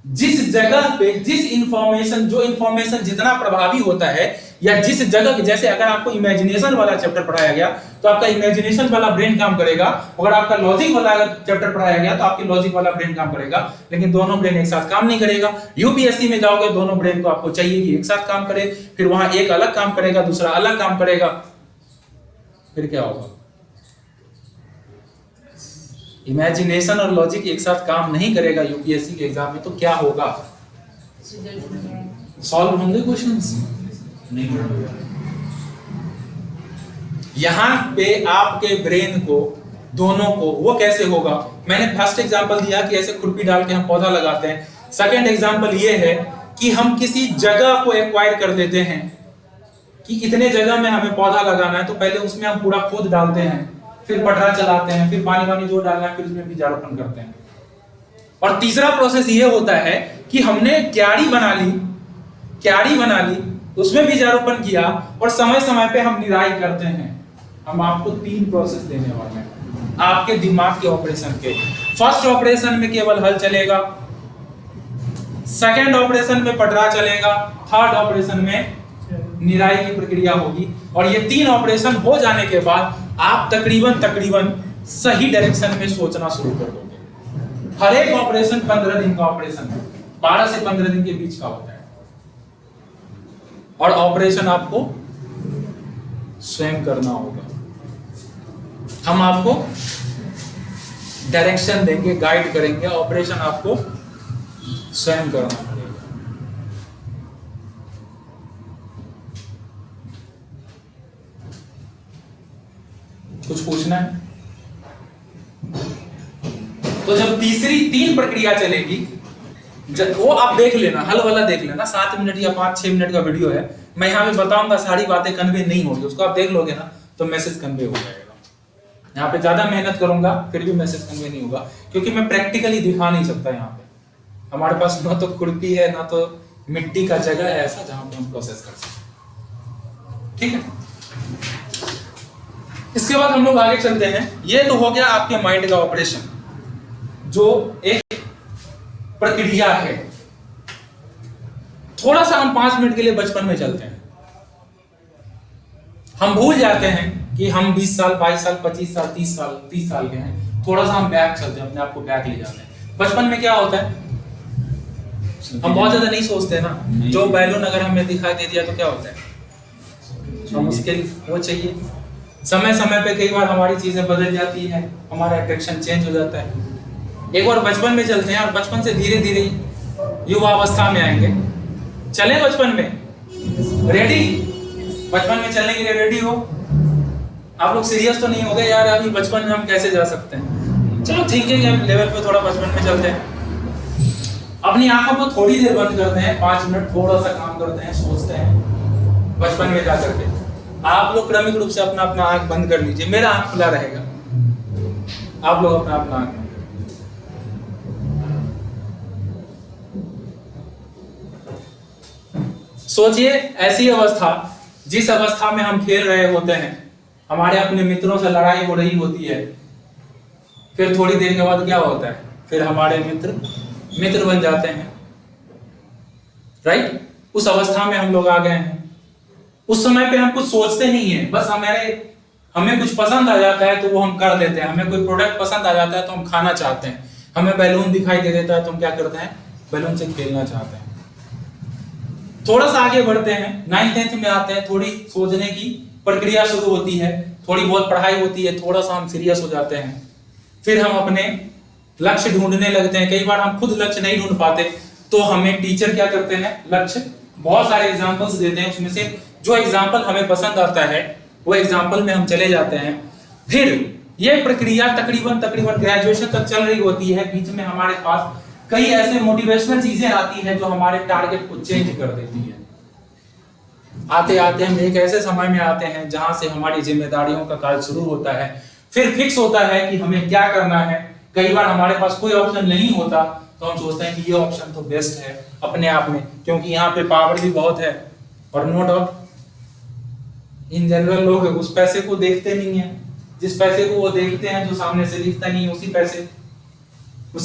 जिस जगह पे जिस इंफॉर्मेशन, जो इंफॉर्मेशन जितना प्रभावी होता है, या जिस जगह, जैसे अगर आपको इमेजिनेशन वाला चैप्टर पढ़ाया गया तो आपका इमेजिनेशन वाला ब्रेन काम करेगा, अगर आपका लॉजिक वाला चैप्टर पढ़ाया गया तो आपके लॉजिक वाला ब्रेन काम करेगा, लेकिन दोनों ब्रेन एक साथ काम नहीं करेगा। यूपीएससी में जाओगे, दोनों ब्रेन को आपको चाहिए कि एक साथ काम करे, फिर वहां एक अलग काम करेगा, दूसरा अलग काम करेगा, फिर क्या होगा? इमेजिनेशन और लॉजिक एक साथ काम नहीं करेगा यूपीएससी के एग्जाम में, तो क्या होगा? सॉल्व होंगे क्वेश्चंस? नहीं होगा। यहां पे आपके ब्रेन को, दोनों को, वो कैसे होगा? मैंने फर्स्ट एग्जांपल दिया कि ऐसे खुरपी डाल के हम पौधा लगाते हैं। सेकंड एग्जांपल ये है कि हम किसी जगह को एक्वायर कर लेते हैं कि इतने जगह में हमें पौधा लगाना है, तो पहले उसमें हम पूरा खोद डालते हैं, फिर पटरा चलाते हैं, फिर पानी वानी जो डालना है, फिर उसमें बीजारोपण करते हैं। और तीसरा प्रोसेस ये होता है कि हमने क्यारी बना ली, उसमें बीजारोपण किया, और समय समय पे हम निराई करते हैं। हम आपको 3 प्रोसेस देने वाले हैं आपके दिमाग के ऑपरेशन के। फर्स्ट ऑपरेशन में केवल हल चलेगा, सेकंड ऑपरेशन में पटरा चलेगा, थर्ड ऑपरेशन में निराई की प्रक्रिया होगी। और ये 3 ऑपरेशन हो जाने के बाद आप तकरीबन सही डायरेक्शन में सोचना शुरू कर दोगे। हर एक ऑपरेशन 15 दिन का ऑपरेशन है, 12 से 15 दिन के बीच का होता है। और ऑपरेशन आपको स्वयं करना होगा। हम आपको डायरेक्शन देंगे, गाइड करेंगे, ऑपरेशन आपको स्वयं करना पड़ेगा। कुछ पूछना है? तो जब तीसरी 3 प्रक्रिया चलेगी, वो आप देख लेना, हल वाला देख लेना, 7 मिनट या 5-6 मिनट का वीडियो है, मैं यहाँ पे बताऊंगा सारी बातें कन्वे नहीं होगी, उसको आप देख लोगे ना तो मैसेज कन्वे हो जाएगा। यहाँ पे ज्यादा मेहनत करूंगा फिर भी मैसेज कन्वे नहीं होगा, क्योंकि मैं प्रैक्टिकली दिखा नहीं सकता। यहाँ पे हमारे पास ना तो खुरपी है ना तो मिट्टी का जगह है ऐसा जहां पे हम प्रोसेस कर सकते। ठीक है, इसके बाद हम लोग आगे चलते हैं। ये तो हो गया आपके माइंड का ऑपरेशन, जो एक प्रक्रिया है। थोड़ा सा हम 5 मिनट के लिए बचपन में चलते हैं। हम भूल जाते हैं कि हम 20 साल 22 साल 25 साल 30 साल के हैं। थोड़ा सा हम बैक चलते हैं, अपने आप को बैक ले जाते हैं। बचपन में क्या होता है, हम बहुत ज्यादा नहीं सोचते ना। जो बैलून अगर हमें दिखाई दे दिया तो क्या होता है, हम उसके वो चाहिए। समय समय पे कई बार हमारी चीजें बदल जाती है, हमारा अट्रैक्शन चेंज हो जाता है। एक बार बचपन में चलते हैं और बचपन से धीरे धीरे युवा अवस्था में आएंगे। चले बचपन में, रेडी? बचपन में चलने के लिए रेडी हो? आप लोग सीरियस तो नहीं हो गए यार अभी बचपन में हम कैसे जा सकते हैं? चलो थिंकिंग लेवल पे थोड़ा बचपन में चलते हैं। अपनी आंखों को थोड़ी देर बंद करते हैं, 5 मिनट थोड़ा सा काम करते हैं, सोचते हैं बचपन में जा करके। आप लोग क्रमिक रूप से अपना अपना आंख बंद कर लीजिए, मेरा आंख खुला रहेगा, आप लोग अपना अपना आंख। सोचिए ऐसी अवस्था जिस अवस्था में हम खेल रहे होते हैं, हमारे अपने मित्रों से लड़ाई हो रही होती है, फिर थोड़ी देर के बाद क्या होता है, फिर हमारे मित्र बन जाते हैं, राइट? उस अवस्था में हम लोग आ गए हैं। उस समय पे हम कुछ सोचते नहीं है, बस हमें कुछ पसंद आ जाता है तो वो हम कर लेते हैं। हमें कोई प्रोडक्ट पसंद आ जाता है तो हम खाना चाहते हैं। हमें बैलून दिखाई दे देता है तो हम क्या करते हैं, बैलून से खेलना चाहते हैं। थोड़ा सा आगे बढ़ते हैं, 9th-10th में आते हैं, थोड़ी सोचने की प्रक्रिया शुरू होती है, थोड़ी बहुत पढ़ाई होती है, थोड़ा सा हम सीरियस हो जाते हैं। फिर हम अपने लक्ष्य ढूंढने लगते हैं। कई बार हम खुद लक्ष्य नहीं ढूंढ पाते तो हमें टीचर क्या करते हैं, लक्ष्य बहुत सारे एग्जांपल्स देते हैं, उसमें से जो एग्जांपल हमें पसंद आता है वो एग्जांपल में हम चले जाते हैं। फिर ये प्रक्रिया तकरीबन ग्रेजुएशन तक चल रही होती है। बीच में हमारे पास कई ऐसे मोटिवेशनल चीजें आती हैं जो हमारे टारगेट को चेंज कर देती है। आते आते हम एक ऐसे समय में आते हैं जहां से हमारी जिम्मेदारियों का काल शुरू होता है। फिर फिक्स होता है कि हमें क्या करना है। कई बार हमारे पास कोई ऑप्शन नहीं होता तो हम सोचते हैं कि ये ऑप्शन तो बेस्ट है अपने आप में, क्योंकि यहाँ पे पावर भी बहुत है। और नो डाउट इन जनरल लोग उस पैसे को देखते नहीं है, जिस पैसे को वो देखते हैं जो सामने से दिखता नहीं, उसी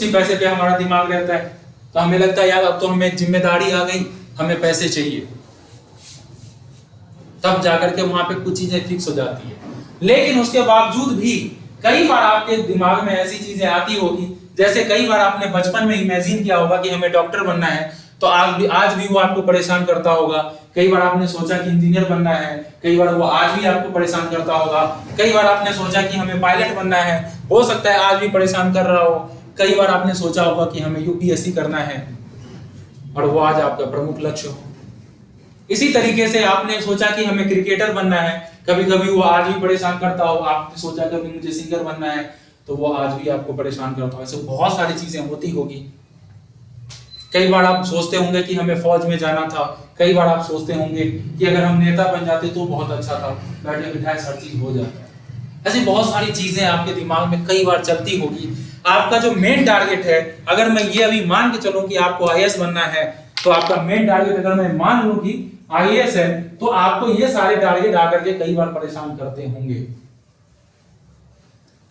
पैसे पे हमारा दिमाग रहता है। तो हमें लगता है यार अब तो हमें जिम्मेदारी आ गई, हमें पैसे चाहिए, तब जाकर के वहां पे कुछ चीजें फिक्स हो जाती है। लेकिन उसके बावजूद भी कई बार आपके दिमाग में ऐसी चीजें आती होगी, जैसे कई बार आपने बचपन में इमेजिन किया होगा कि हमें डॉक्टर बनना है, तो आज भी वो आपको परेशान करता होगा। कई बार आपने सोचा कि इंजीनियर बनना है, कई बार वो आज भी आपको परेशान करता होगा। कई बार आपने सोचा कि हमें पायलट बनना है, हो सकता है आज भी परेशान कर रहा हो। कई बार आपने सोचा होगा कि हमें यूपीएससी करना है और वो आज आपका प्रमुख लक्ष्य हो। इसी तरीके से आपने सोचा कि हमें क्रिकेटर बनना है, कभी कभी वो आज भी परेशान करता हो। आपने सोचा कभी मुझे सिंगर बनना है, तो वो आज भी आपको परेशान करता हो। ऐसे बहुत सारी चीजें होती होगी। कई बार आप सोचते होंगे कि हमें फौज में जाना था, कई बार आप सोचते होंगे कि अगर हम नेता बन जाते तो बहुत अच्छा था, बैठे बिठाए हर चीज हो जाता है। ऐसी बहुत सारी चीजें आपके दिमाग में कई बार चलती होगी। आपका जो मेन टारगेट है, अगर मैं ये अभी मान के चलूं कि आपको आईएएस बनना है, तो आपका मेन टारगेट अगर मैं मान लूं कि आईएएस है, तो आपको ये सारे टारगेट आकर के कई बार परेशान करते होंगे।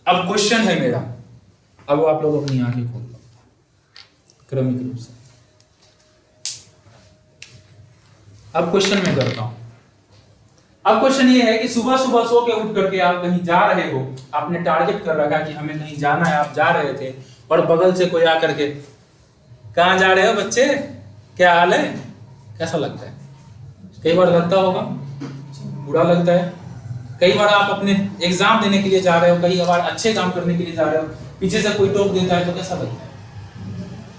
अब क्वेश्चन है मेरा, अब आप लोग अपनी आंखें खोल लो क्रमिक रूप से। अब क्वेश्चन मैं करता हूं। अब क्वेश्चन ये है कि सुबह सुबह सो के उठ करके आप कहीं जा रहे हो, आपने टारगेट कर रखा कि हमें कहीं जाना है, आप जा रहे थे और बगल से कोई आकर के, कहां जा रहे हो बच्चे, क्या हाल है, कैसा लगता है? कई बार लगता होगा बुरा लगता है। कई बार आप अपने एग्जाम देने के लिए जा रहे हो, कई बार अच्छे काम करने के लिए जा रहे हो, पीछे से कोई टोक देता है तो कैसा लगता है?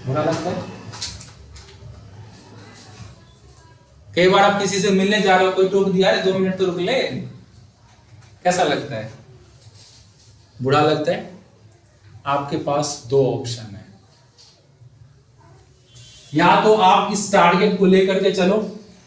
बुरा लगता है। कई बार आप किसी से मिलने जा रहे हो, कोई टोक दिया है 2 मिनट तो रुक ले, कैसा लगता है? बुरा लगता है। आपके पास 2 ऑप्शन है, या तो आप इस टारगेट को लेकर के चलो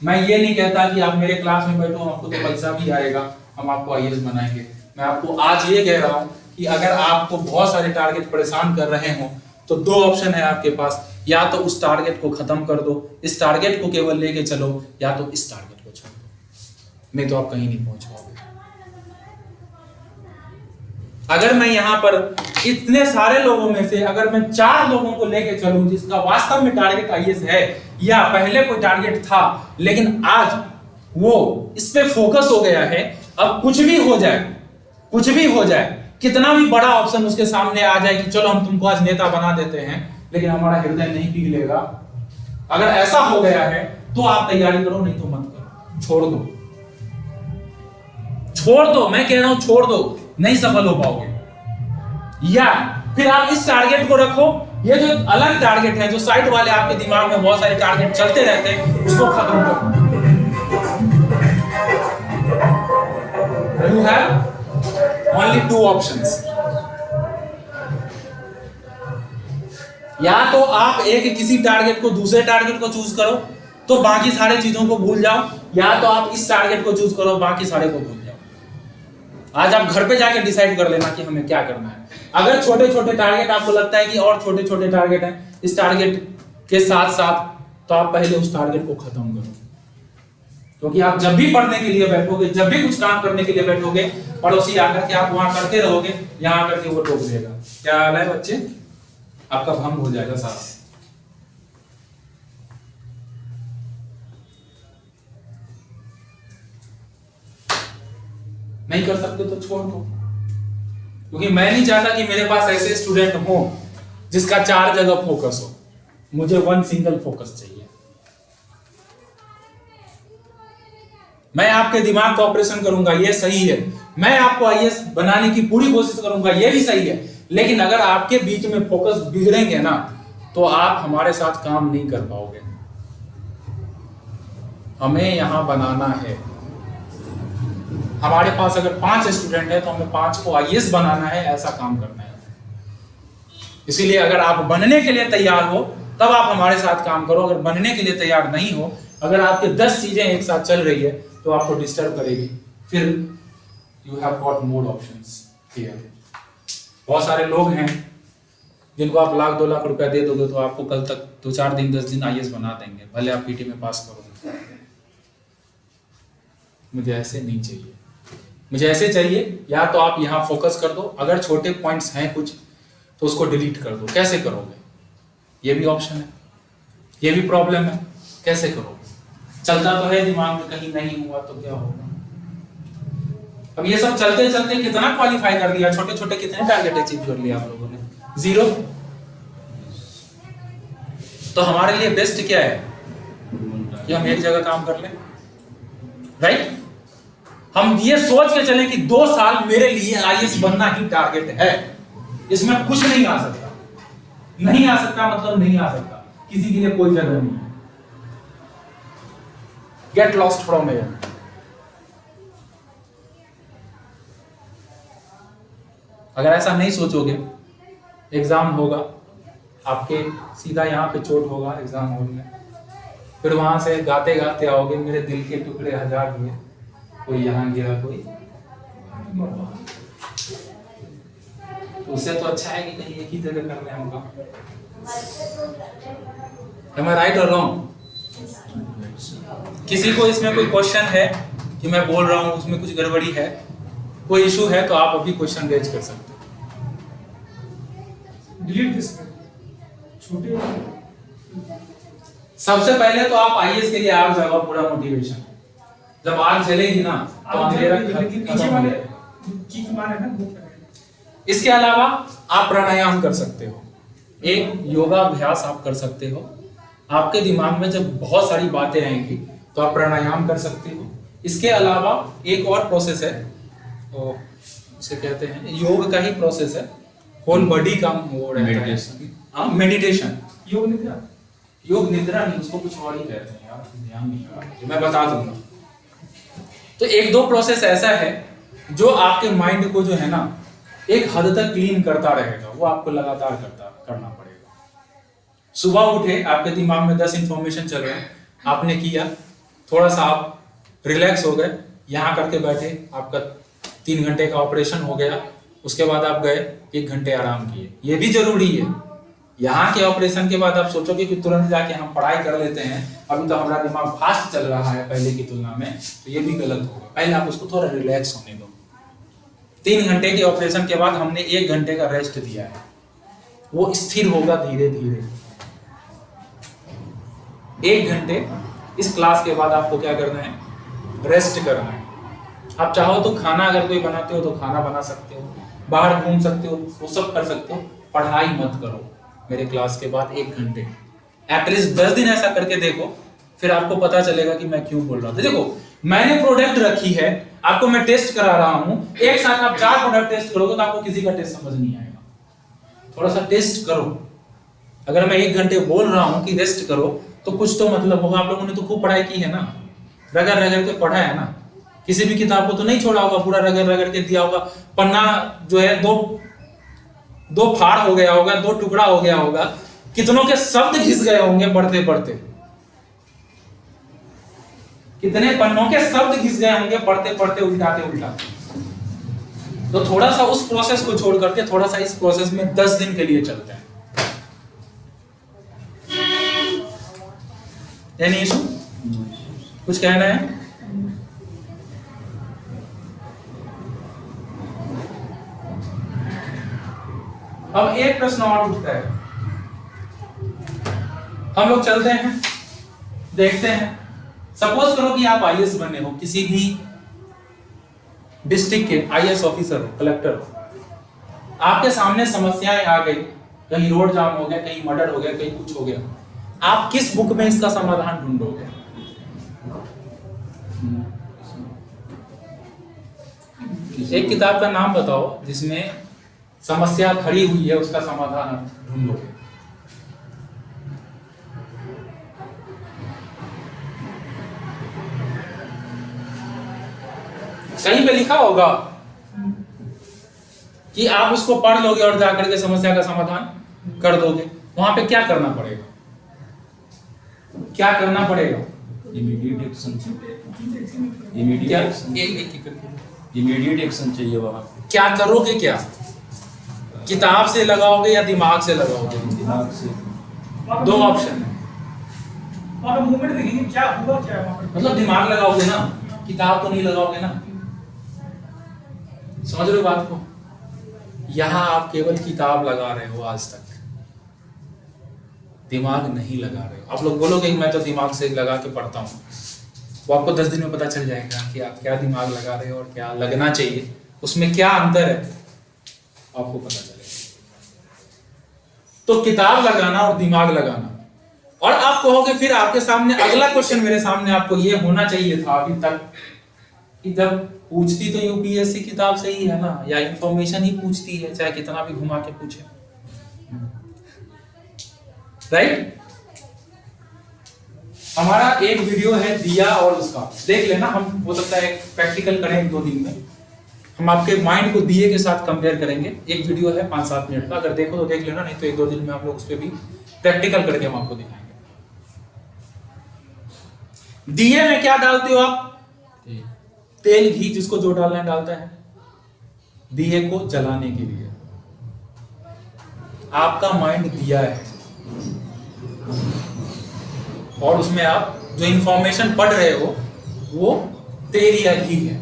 मैं ये नहीं कहता कि आप मेरे क्लास में बैठो, आपको तो पैसा भी आएगा, हम आपको आईएएस बनाएंगे। मैं आपको आज ये कह रहा हूँ कि अगर आपको बहुत सारे टारगेट परेशान कर रहे हो तो दो ऑप्शन है आपके पास, या तो उस टारगेट को खत्म कर दो, इस टारगेट को केवल लेके चलो, या तो इस टारगेट को छोड़ दो, नहीं तो आप कहीं नहीं पहुंच पाओगे। अगर मैं यहाँ पर इतने सारे लोगों में से अगर मैं 4 लोगों को लेके चलूं जिसका वास्तव में टारगेट आईएएस है, या पहले कोई टारगेट था लेकिन आज वो इस पे फोकस हो गया है, अब कुछ भी हो जाए, कुछ भी हो जाए, कितना भी बड़ा ऑप्शन उसके सामने आ जाए कि चलो हम तुमको आज नेता बना देते हैं, लेकिन हमारा हृदय नहीं पिघलेगा, अगर ऐसा हो गया है तो आप तैयारी करो, नहीं तो मत करो, छोड़ दो, छोड़ दो, मैं कह रहा हूं छोड़ दो, नहीं सफल हो पाओगे। या फिर आप इस टारगेट को रखो, ये जो अलग टारगेट है, जो साइड वाले आपके दिमाग में बहुत सारे टारगेट चलते रहते हैं, उसको खत्म करो। You have only 2 options. या तो आप एक किसी टारगेट को दूसरे टारगेट को चूज करो तो बाकी सारे चीजों को भूल जाओ, या तो आप इस टारगेट को चूज करो बाकी सारे को भूल जाओ। आज आप घर पे जाके डिसाइड कर लेना कि हमें क्या करना है। अगर छोटे छोटे टारगेट आपको लगता है कि और छोटे छोटे टारगेट हैं इस टारगेट के साथ साथ, तो आप पहले उस टारगेट को खत्म करो, क्योंकि आप जब भी पढ़ने के लिए बैठोगे, जब भी कुछ काम करने के लिए बैठोगे, पड़ोसी आकर के आप वहां करते रहोगे, यहां आकर के वो टोक देगा। क्या हाल है बच्चे, आपका भंग हो जाएगा सारा। नहीं कर सकते तो छोड़ दो, क्योंकि मैं नहीं चाहता कि मेरे पास ऐसे स्टूडेंट हो जिसका 4 जगह फोकस हो, मुझे 1 सिंगल फोकस चाहिए। मैं आपके दिमाग का ऑपरेशन करूंगा, ये सही है, मैं आपको आईएएस बनाने की पूरी कोशिश करूंगा, ये भी सही है, लेकिन अगर आपके बीच में फोकस बिगड़ेंगे ना तो आप हमारे साथ काम नहीं कर पाओगे। हमें यहां बनाना है, हमारे पास अगर 5 स्टूडेंट है तो हमें 5 को आईएएस बनाना है, ऐसा काम करना है। इसीलिए अगर आप बनने के लिए तैयार हो तब आप हमारे साथ काम करो, अगर बनने के लिए तैयार नहीं हो, अगर आपके 10 चीजें एक साथ चल रही है तो आपको डिस्टर्ब करेगी, फिर you have got more options here. बहुत सारे लोग हैं जिनको आप लाख 2 लाख रुपया दे दोगे तो आपको कल तक 2-4 दिन 10 दिन आईएएस बना देंगे, भले आप पीटी में पास करोगे। मुझे ऐसे नहीं चाहिए, मुझे ऐसे चाहिए या तो आप यहाँ फोकस कर दो, अगर छोटे पॉइंट्स हैं कुछ तो उसको डिलीट कर दो। कैसे करोगे, ये भी ऑप्शन है, ये भी प्रॉब्लम है, कैसे करोगे? चलता तो है दिमाग में, कहीं नहीं हुआ तो क्या होगा। अब ये सब चलते चलते कितना क्वालिफाई कर दिया, छोटे छोटे कितने टारगेट अचीव कर लिया आप लोगों ने? 0। तो हमारे लिए बेस्ट क्या है कि हम एक जगह काम कर लें, राइट? हम ये सोच के चले कि 2 साल मेरे लिए आईएएस बनना ही टारगेट है, इसमें कुछ नहीं आ सकता। नहीं आ सकता मतलब नहीं आ सकता, किसी के लिए कोई जगह नहीं है। Get lost from here. अगर ऐसा नहीं सोचोगे, एग्जाम होगा आपके, सीधा यहाँ पे चोट होगा एग्जाम हॉल में, फिर वहां से गाते गाते आओगे, मेरे दिल के टुकड़े 1000 हुए, कोई यहाँ गिरा कोई, तो उससे तो अच्छा है कि कहीं एक ही जगह कर रहे हैं हम काम। Am I right or wrong? किसी को इसमें कोई क्वेश्चन है कि मैं बोल रहा हूँ उसमें कुछ गड़बड़ी है, कोई इशू है तो आप अभी क्वेश्चन रेज कर सकते हो। डिलीट किस छोटे। सबसे पहले तो आप आईएएस के लिए आग जगाओ, पूरा मोटिवेशन। जब आग जलेगी ना तो अंधेरा खत्म हो जाएगा। इसके अलावा आप प्राणायाम कर सकते हो, एक योगाभ्यास आप कर सकते हो। आपके दिमाग में जब बहुत सारी बातें आएंगी तो आप प्राणायाम कर सकते हो। इसके अलावा एक और प्रोसेस है, तो उसे कहते हैं योग का ही प्रोसेस है, होल बॉडी का वो रहता है। हाँ, मेडिटेशन। योग निद्रा, योग निद्रा नहीं, उसको कुछ और ही कहते हैं यार, ध्यान नहीं आ रहा, मैं बता दूंगा। तो 1-2 प्रोसेस ऐसा है जो आपके माइंड को जो है ना एक हद तक क्लीन करता रहेगा, वो आपको लगातार करना पड़ेगा। सुबह उठे, आपके दिमाग में 10 इंफॉर्मेशन चल रहे हैं, आपने किया, थोड़ा सा आप रिलैक्स हो गए, यहाँ करके बैठे, आपका 3 घंटे का ऑपरेशन हो गया, उसके बाद आप गए 1 घंटे आराम किए, ये भी जरूरी है। यहाँ के ऑपरेशन के बाद आप सोचोगे कि तुरंत जाके हम पढ़ाई कर लेते हैं, अभी तो हमारा दिमाग फास्ट चल रहा है पहले की तुलना में, तो ये भी गलत होगा। पहले आप उसको थोड़ा रिलैक्स होने दो। 3 घंटे के ऑपरेशन के बाद हमने 1 घंटे का रेस्ट दिया है, वो स्थिर होगा धीरे धीरे। 1 घंटे इस क्लास के बाद आपको क्या करना है, रेस्ट करना है। आप चाहो तो खाना अगर कोई बनाते हो तो खाना बना सकते हो, बाहर घूम सकते हो, वो सब कर सकते हो, पढ़ाई मत करो मेरे क्लास के बाद 1 घंटे। एटलीस्ट 10 दिन ऐसा करके देखो, फिर आपको पता चलेगा कि मैं क्यों बोल रहा था। देखो मैंने प्रोडक्ट रखी है, आपको मैं टेस्ट करा रहा हूं, एक साथ आप 4 प्रोडक्ट टेस्ट करोगे तो आपको किसी का टेस्ट समझ नहीं आएगा। थोड़ा सा टेस्ट करो। अगर मैं 1 घंटे बोल रहा हूं कि रेस्ट करो तो कुछ तो मतलब होगा। आप लोगों ने तो खूब पढ़ाई की है ना, रगड़ रगड़ के पढ़ा है ना, किसी भी किताब को तो नहीं छोड़ा होगा, पूरा रगड़ रगड़ के दिया होगा। पन्ना जो है दो फाड़ हो गया होगा, 2 टुकड़ा हो गया होगा, कितनों के शब्द घिस गए होंगे पढ़ते पढ़ते, कितने पन्नों के शब्द घिस गए होंगे पढ़ते पढ़ते, उल्टाते उल्टाते। तो थोड़ा सा उस प्रोसेस को छोड़ करके थोड़ा सा इस प्रोसेस में 10 दिन के लिए चलते हैं। Any issue? कुछ कहना है? अब एक प्रश्न और उठता है, हम लोग चलते हैं, देखते हैं। सपोज करो कि आप आईएएस बने हो, किसी भी डिस्ट्रिक्ट के आईएएस ऑफिसर हो, कलेक्टर हो, आपके सामने समस्याएं आ गई, कहीं रोड जाम हो गया, कहीं मर्डर हो गया, कहीं कुछ हो गया, आप किस बुक में इसका समाधान ढूंढोगे? एक किताब का नाम बताओ जिसमें समस्या खड़ी हुई है, उसका समाधान आप ढूंढोगे। कहीं पे लिखा होगा कि आप उसको पढ़ लोगे और जाकर के समस्या का समाधान कर दोगे। वहां पे क्या करना पड़ेगा? क्या करना पड़ेगा? इमीडिएट एक्शन चाहिए, इमीडिएट एक्शन चाहिए वहां। क्या करोगे? क्या किताब से लगाओगे या दिमाग से लगाओगे? दिमाग से। 2 ऑप्शन है, वहाँ मूवमेंट देखेंगे क्या हुआ, क्या वहाँ पे। मतलब दिमाग लगाओगे ना, किताब तो नहीं लगाओगे ना। समझ रहे हो बात को? यहां आप केवल किताब लगा रहे हो, आज तक दिमाग नहीं लगा रहे हो। आप लोग बोलोगे कि मैं तो दिमाग से लगा के पढ़ता हूं, वो आपको 10 दिन में पता चल जाएगा कि आप क्या दिमाग लगा रहे हो और क्या लगना चाहिए, उसमें क्या अंतर है आपको पता चलेगा। तो किताब लगाना और दिमाग लगाना। और आप कहोगे फिर आपके सामने अगला क्वेश्चन, मेरे सामने आपको ये होना चाहिए था अभी तक कि जब पूछती तो यूपीएससी किताब से ही है ना, या इंफॉर्मेशन ही पूछती है, चाहे कितना भी घुमा के पूछे, राइट? हमारा एक वीडियो है दिया और उसका, देख लेना। हम हो सकता है प्रैक्टिकल करें 1-2 दिन में, हम आपके माइंड को दिए के साथ कंपेयर करेंगे। एक वीडियो है 5-7 मिनट का, अगर देखो तो देख लेना, नहीं तो 1-2 दिन में आप लोग उस पर भी प्रैक्टिकल करके हम आपको दिखाएंगे। दिए में क्या डालते हो आप? तेल, घी, जिसको जो डालना है डालता है, दिए को जलाने के लिए। आपका माइंड दिया है और उसमें आप जो इंफॉर्मेशन पढ़ रहे हो वो तेल या घी है।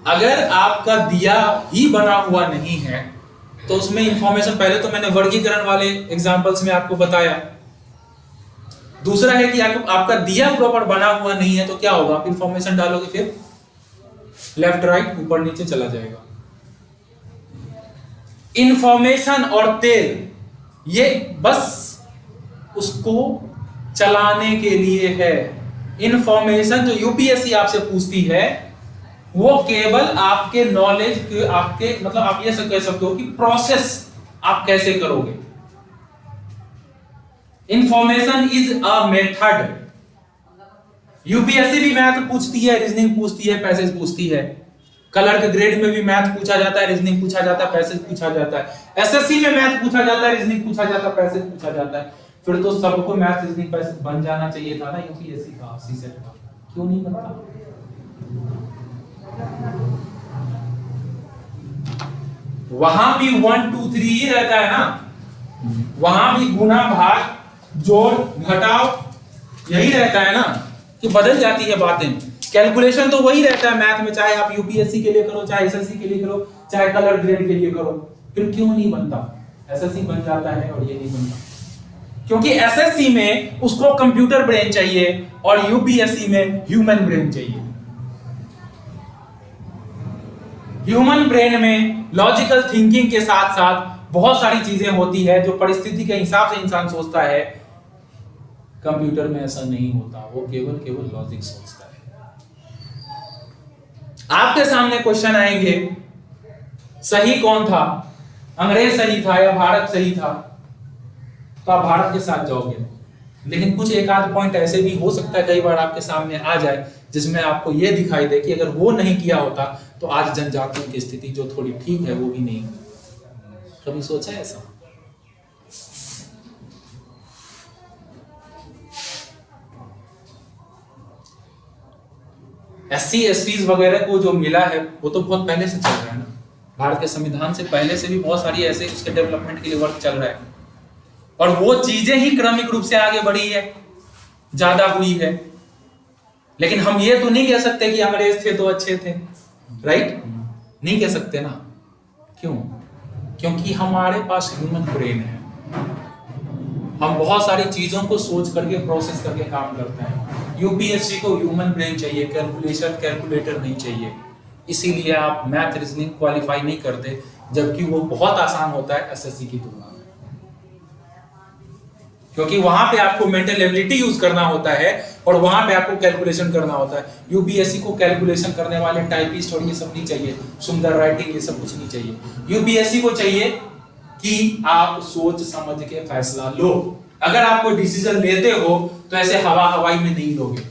अगर आपका दिया ही बना हुआ नहीं है तो उसमें इंफॉर्मेशन, पहले तो मैंने वर्गीकरण वाले एग्जांपल्स में आपको बताया। दूसरा है कि आपका दिया प्रॉपर बना हुआ नहीं है तो क्या होगा? आप इंफॉर्मेशन डालोगे फिर लेफ्ट राइट ऊपर नीचे चला जाएगा। इंफॉर्मेशन और तेल ये बस उसको चलाने के लिए है। इंफॉर्मेशन जो यूपीएससी आपसे पूछती है वो केवल आपके नॉलेज के, आपके मतलब आप ये कह सकते हो कि प्रोसेस आप कैसे करोगे। Information is a method. UPSC भी मैथ पूछती है, रीजनिंग पूछती है, पैसेज पूछती है। कलर के ग्रेड में भी मैथ पूछा जाता है, रीजनिंग पूछा जाता है, पैसेज पूछा जाता है। एसएससी में मैथ पूछा जाता है, रीजनिंग पूछा जाता है, पैसेज पूछा जाता है। फिर तो सबको मैथ रीजनिंग पर बन जाना चाहिए था ना यूपीएससी का, सीसेट का, क्यों नहीं बनता? वहां भी 1 2 3 ही रहता है ना, वहां भी गुना भाग जोड़ घटाव यही रहता है ना, कि बदल जाती है बातें। कैलकुलेशन तो वही रहता है मैथ में, चाहे आप यूपीएससी के लिए करो, चाहे एसएससी के लिए करो, चाहे कलर ग्रेड के लिए करो। फिर क्यों नहीं बनता? एसएससी बन जाता है और ये नहीं बनता, क्योंकि एसएससी में उसको कंप्यूटर ब्रेन चाहिए और यूपीएससी में ह्यूमन ब्रेन चाहिए। ह्यूमन ब्रेन में लॉजिकल थिंकिंग के साथ साथ बहुत सारी चीजें होती है जो परिस्थिति के हिसाब से इंसान सोचता है। कंप्यूटर में ऐसा नहीं होता, वो केवल लॉजिक सोचता है। आपके सामने क्वेश्चन आएंगे, सही कौन था, अंग्रेज सही था या भारत सही था, तो आप भारत के साथ जाओगे। लेकिन कुछ एक आध पॉइंट ऐसे भी हो सकता है कई बार आपके सामने आ जाए जिसमें आपको यह दिखाई दे कि अगर वो नहीं किया होता तो आज जनजातियों की स्थिति जो थोड़ी ठीक है वो भी नहीं हुई। कभी सोचा है ऐसा? SC STs वगैरह को जो मिला है वो तो बहुत पहले से चल रहा है ना, भारत के संविधान से पहले से भी बहुत सारी ऐसे उसके डेवलपमेंट के लिए वर्क चल रहा है, और वो चीजें ही क्रमिक रूप से आगे बढ़ी है, ज्यादा हुई है। लेकिन हम ये तो नहीं कह सकते कि अंग्रेज थे तो अच्छे थे, राइट? नहीं कह सकते ना। क्यों? क्योंकि हमारे पास ह्यूमन ब्रेन है, हम बहुत सारी चीजों को सोच करके प्रोसेस करके काम करते हैं। यूपीएससी को ह्यूमन ब्रेन चाहिए, कैलकुलेटर नहीं चाहिए। इसीलिए आप मैथ रीजनिंग क्वालिफाई नहीं करते, जबकि वो बहुत आसान होता है एसएससी की तुलना में, क्योंकि वहां पे आपको मेंटल एबिलिटी यूज करना होता है और वहां पे आपको कैलकुलेशन करना होता है। यूपीएससी को कैलकुलेशन करने वाले टाइपिस्ट और ये सब नहीं चाहिए, सुंदर राइटिंग ये सब कुछ नहीं चाहिए। यूपीएससी को चाहिए कि आप सोच समझ के फैसला लो। अगर आप कोई डिसीजन लेते हो तो ऐसे हवाई में नहीं लोगे।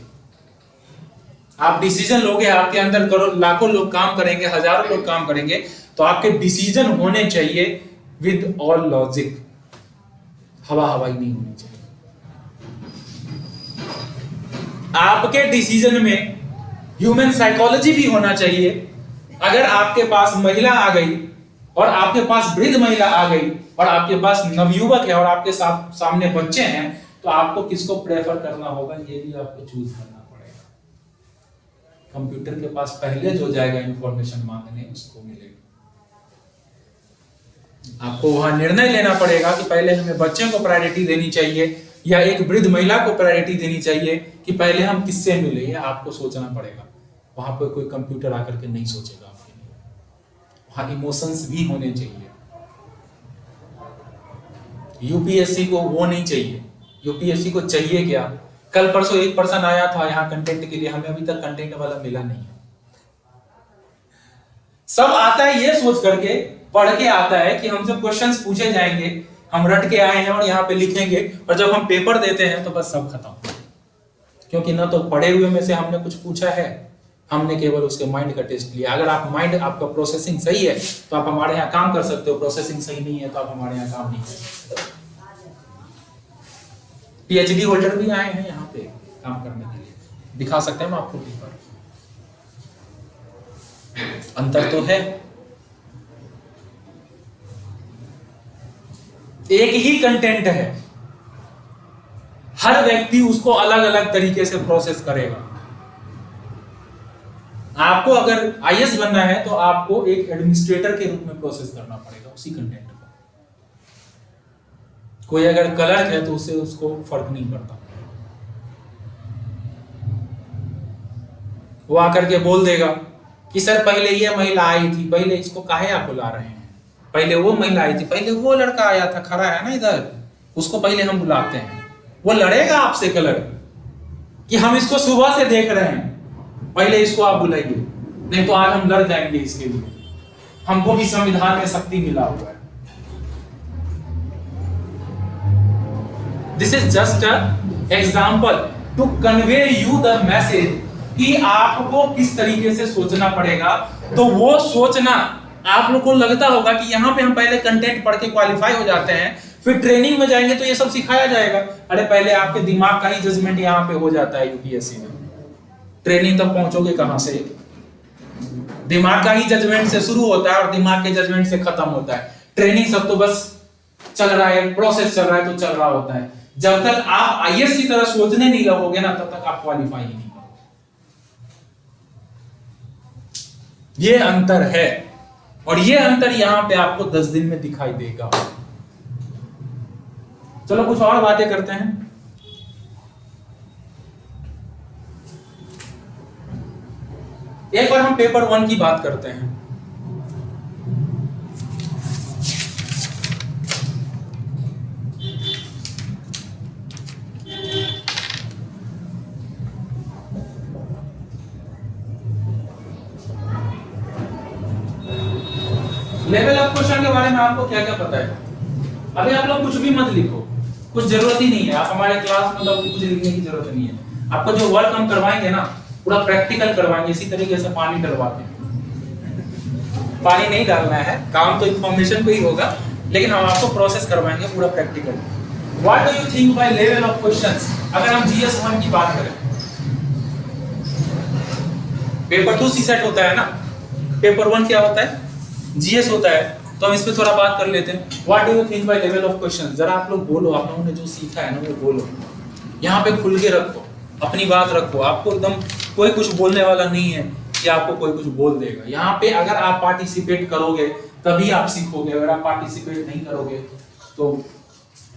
आप डिसीजन लोगे, आपके अंदर करो लाखों लोग काम करेंगे, हजारों लोग काम करेंगे, तो आपके डिसीजन होने चाहिए विद ऑल लॉजिक, हवाई नहीं होनी चाहिए। आपके डिसीजन में ह्यूमन साइकोलॉजी भी होना चाहिए। अगर आपके पास महिला आ गई और आपके पास वृद्ध महिला आ गई और आपके पास नवयुवक है और आपके सामने बच्चे हैं, तो आपको किसको प्रेफर करना होगा, ये भी आपको चूज करना पड़ेगा। कंप्यूटर के पास पहले जो जाएगा इंफॉर्मेशन मांगने उसको मिलेगा। आपको वहां निर्णय लेना पड़ेगा कि पहले हमें बच्चे को प्रायोरिटी देनी चाहिए या एक वृद्ध महिला को प्रायोरिटी देनी चाहिए, कि पहले हम किससे मिले, ये आपको सोचना पड़ेगा। वहां पर कोई कंप्यूटर आकर के नहीं सोचेगा आपके लिए, वहां इमोशंस भी होने चाहिए। यूपीएससी को वो नहीं चाहिए। यूपीएससी को चाहिए क्या? कल परसों एक पर्सन आया था यहाँ कंटेंट के लिए, हमें अभी तक कंटेंट वाला मिला नहीं है। सब आता है ये सोच करके, पढ़ के आता है कि हमसे क्वेश्चंस पूछे जाएंगे, हम रट के आए हैं और यहाँ पे लिखेंगे, और जब हम पेपर देते हैं तो बस सब खत्म। क्योंकि ना तो पढ़े हुए में से हमने कुछ पूछा है, हमने केवल उसके माइंड का टेस्ट लिया। अगर आप माइंड आपका प्रोसेसिंग सही है तो आप हमारे यहाँ काम कर सकते हो, प्रोसेसिंग सही नहीं है तो आप हमारे यहाँ काम नहीं कर सकते। पीएचडी होल्डर भी आए हैं यहाँ पे काम करने के लिए, दिखा सकते हैं हम आपको पेपर। अंतर तो है, एक ही कंटेंट है, हर व्यक्ति उसको अलग अलग तरीके से प्रोसेस करेगा। आपको अगर आईएएस बनना है तो आपको एक एडमिनिस्ट्रेटर के रूप में प्रोसेस करना पड़ेगा उसी कंटेंट को। कोई अगर क्लर्क है तो उससे उसको फर्क नहीं पड़ता, वो आकर के बोल देगा कि सर पहले ये महिला आई थी, पहले इसको काहे आप बुला रहे हैं, पहले वो महिला आई थी, पहले वो लड़का आया था खड़ा है ना इधर, उसको पहले हम बुलाते हैं। वो लड़ेगा आपसे क्लर्क कि हम इसको सुबह से देख रहे हैं, पहले इसको आप बुलाइए, नहीं तो आज हम लड़ जाएंगे इसके लिए, हमको भी संविधान में शक्ति मिला हुआ है। This is just a example to convey you the message कि आपको किस तरीके से सोचना पड़ेगा। तो वो सोचना आप लोग को लगता होगा कि यहाँ पे हम पहले कंटेंट पढ़ के क्वालिफाई हो जाते हैं, फिर ट्रेनिंग में जाएंगे तो ये सब सिखाया जाएगा। अरे पहले आपके दिमाग का ही जजमेंट यहाँ पे हो जाता है यूपीएससी में, ट्रेनिंग तक पहुंचोगे कहां से? दिमाग का ही जजमेंट से शुरू होता है और दिमाग के जजमेंट से खत्म होता है। ट्रेनिंग सब तो बस चल रहा है, प्रोसेस चल रहा है तो चल रहा होता है। जब तक आप आईएएस की तरह सोचने नहीं लगोगे ना, तब तक आप क्वालिफाई नहीं करोगे। ये अंतर है, और ये अंतर यहां पे आपको 10 दिन में दिखाई देगा। चलो कुछ और बातें करते हैं। एक बार हम पेपर 1 की बात करते हैं। लेवल ऑफ क्वेश्चन के बारे में आपको क्या क्या पता है? अभी आप लोग कुछ भी मत लिखो, कुछ जरूरत ही नहीं है। आप हमारे क्लास में कुछ लिखने की जरूरत नहीं है। आपको जो वर्क हम करवाएंगे ना, पूरा प्रैक्टिकल करवाएंगे। इसी तरीके से पानी डलवाते हैं, पानी नहीं डालना है, काम तो इंफॉर्मेशन पे ही होगा, लेकिन हम आपको प्रोसेस करवाएंगे पूरा practical. What do you think by level of questions? अगर हम जीएस 1 की बात करें, पेपर 2 सीसेट होता है ना, पेपर 1 क्या होता है? जीएस होता है। तो हम इस पे थोड़ा बात कर लेते हैं। What do you think by level of question? जरा आप लोग बोलो, आप लोगों ने जो सीखा है ना वो बोलो। यहाँ पे खुल के रखो, अपनी बात रखो। आपको एकदम कोई कुछ बोलने वाला नहीं है कि आपको कोई कुछ बोल देगा। यहाँ पे अगर आप पार्टिसिपेट करोगे तभी आप सीखोगे। अगर आप पार्टिसिपेट नहीं करोगे तो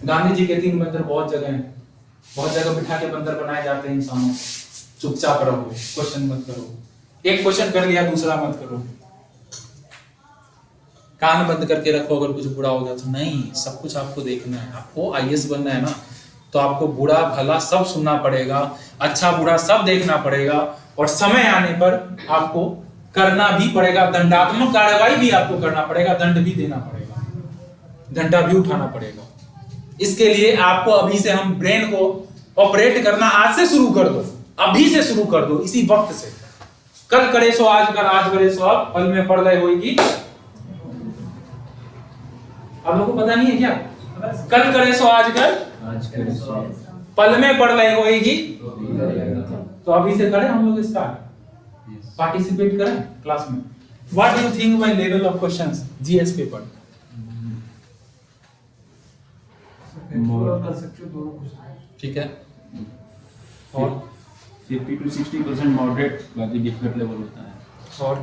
गांधी जी के 3 बंदर बहुत जगह हैं, बहुत जगह बिठा के बंदर बनाए जाते हैं इंसानों। चुपचाप रहो, क्वेश्चन मत करो। एक क्वेश्चन कर लिया, दूसरा मत करो। कान बंद करके रखो, अगर कुछ बुरा हो गया तो नहीं। सब कुछ आपको देखना है। आपको आईएएस बनना है ना, तो आपको बुरा भला सब सुनना पड़ेगा, अच्छा बुरा सब देखना पड़ेगा, और समय आने पर आपको करना भी पड़ेगा। दंडात्मक कार्रवाई भी आपको करना पड़ेगा, दंड भी देना पड़ेगा, डंडा भी उठाना पड़ेगा। इसके लिए आपको अभी से हम ब्रेन को ऑपरेट करना आज से शुरू कर दो, अभी से शुरू कर दो, इसी वक्त से। कल करे सो आज कर, आज करे सो अब, पल में पड़ रहे होगी। आप लोगों को पता नहीं है क्या? कल करे सो आज कर, पल में पड़ रही होगी। तो अभी से करें हम लोग स्टार्ट, पार्टिसिपेट करें क्लास में। What do you think by level of questions GS paper? ठीक है। और 50 to 60% मॉडरेट, बाकी डिफिकल्ट लेवल होता है। और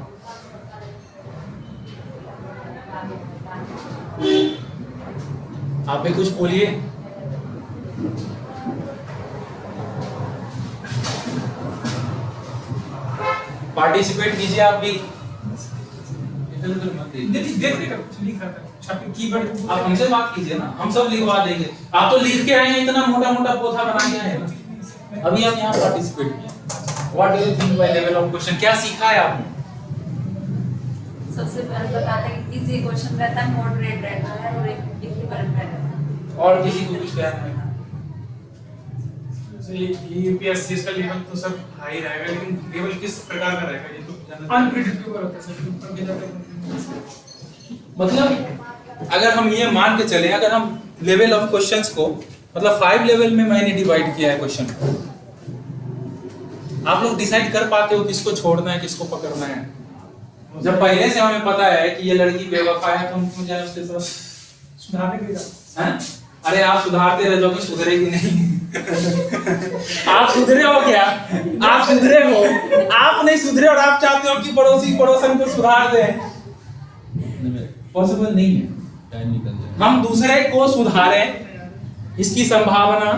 आप भी कुछ बोलिए। पार्टिसिपेट कीजिए आप भी। आप हमसे बात कीजिए ना, हम सब लिखवा देंगे। आप तो लिख के आए हैं, इतना मोटा मोटा पोथा बना के आए हैं ना। अभी आप यहाँ पार्टिसिपेट किए। What do you think by level of question? क्या सीखा है आपने? सबसे पहले बताते हैं कि इजी क्वेश्चन रहता है, मॉडरेट रहता है और एक डिफिकल्ट रहता है। और किसी को कुछ कहना है? यूपीएससी का लेवल तो सब हाई रहेगा, लेकिन लेवल किस प्रकार का रहेगा ये तो अनप्रेडिक्टेबल होता है सर। ऊपर भी जाता है, मतलब अगर हम ये मान के चले, अगर हम लेवल ऑफ क्वेश्चंस को मतलब 5 लेवल में मैंने डिवाइड किया है क्वेश्चन को, आप लोग डिसाइड कर पाते हो किसको छोड़ना है, किसको पकड़ना है? जब पहले से हमें पता है कि ये लड़की बेवफा है तो हम क्यों जाए उसके साथ? सुधारने के लिए हैं? अरे आप सुधारते रह जाओगे, सुधरेगी नहीं। आप सुधरे हो क्या? आप सुधरे हो, आप नहीं सुधरे और आप चाहते हो कि पड़ोसी पड़ोसन को सुधार दे? पॉसिबल नहीं है। टाइम निकल जाए। हम दूसरे को सुधारें, इसकी संभावना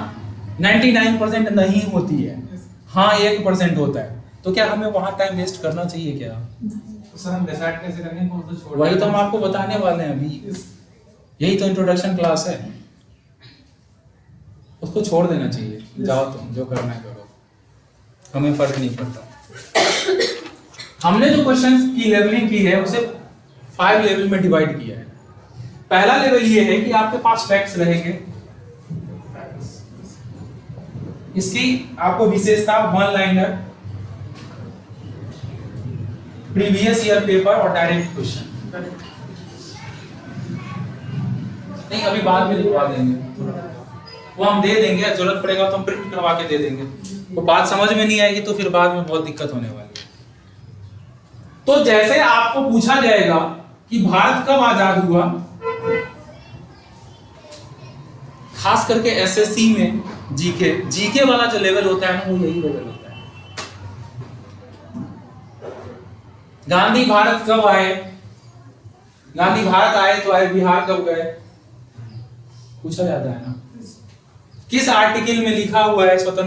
99% नहीं होती है। हाँ 1% होता है। तो क्या हमें वहां टाइम वेस्ट करना चाहिए क्या? तो सर हम डिसाइड कैसे करेंगे कौन सा छोड़ना? वही तो हम आपको बताने वाले हैं अभी। यही तो इंट्रोडक्शन क्लास है। उसको छोड़ देना चाहिए, जाओ तुम जो करना है करो, हमें फर्क नहीं पड़ता। हमने जो क्वेश्चंस की लेवलिंग की है उसे 5 लेवल में डिवाइड किया है। पहला लेवल ये है कि आपके पास फैक्ट्स रहेंगे, इसकी आपको विशेषता 1 लाइनर, प्रीवियस ईयर पेपर और डायरेक्ट क्वेश्चन। नहीं अभी बाद में लिखवा देंगे, वो हम दे देंगे, जरूरत पड़ेगा तो हम प्रिंट करवा के दे देंगे। वो बात समझ में नहीं आएगी तो फिर बाद में बहुत दिक्कत होने वाली है। तो जैसे आपको पूछा जाएगा कि भारत कब आजाद हुआ, खास करके एसएससी में जीके वाला जो लेवल होता है ना, वो यही लेवल होता है। गांधी भारत कब आए, गांधी भारत आए तो आए, बिहार कब गए, पूछा जाता है ना। किस आर्टिकल में लिखा हुआ है स्वतंत्र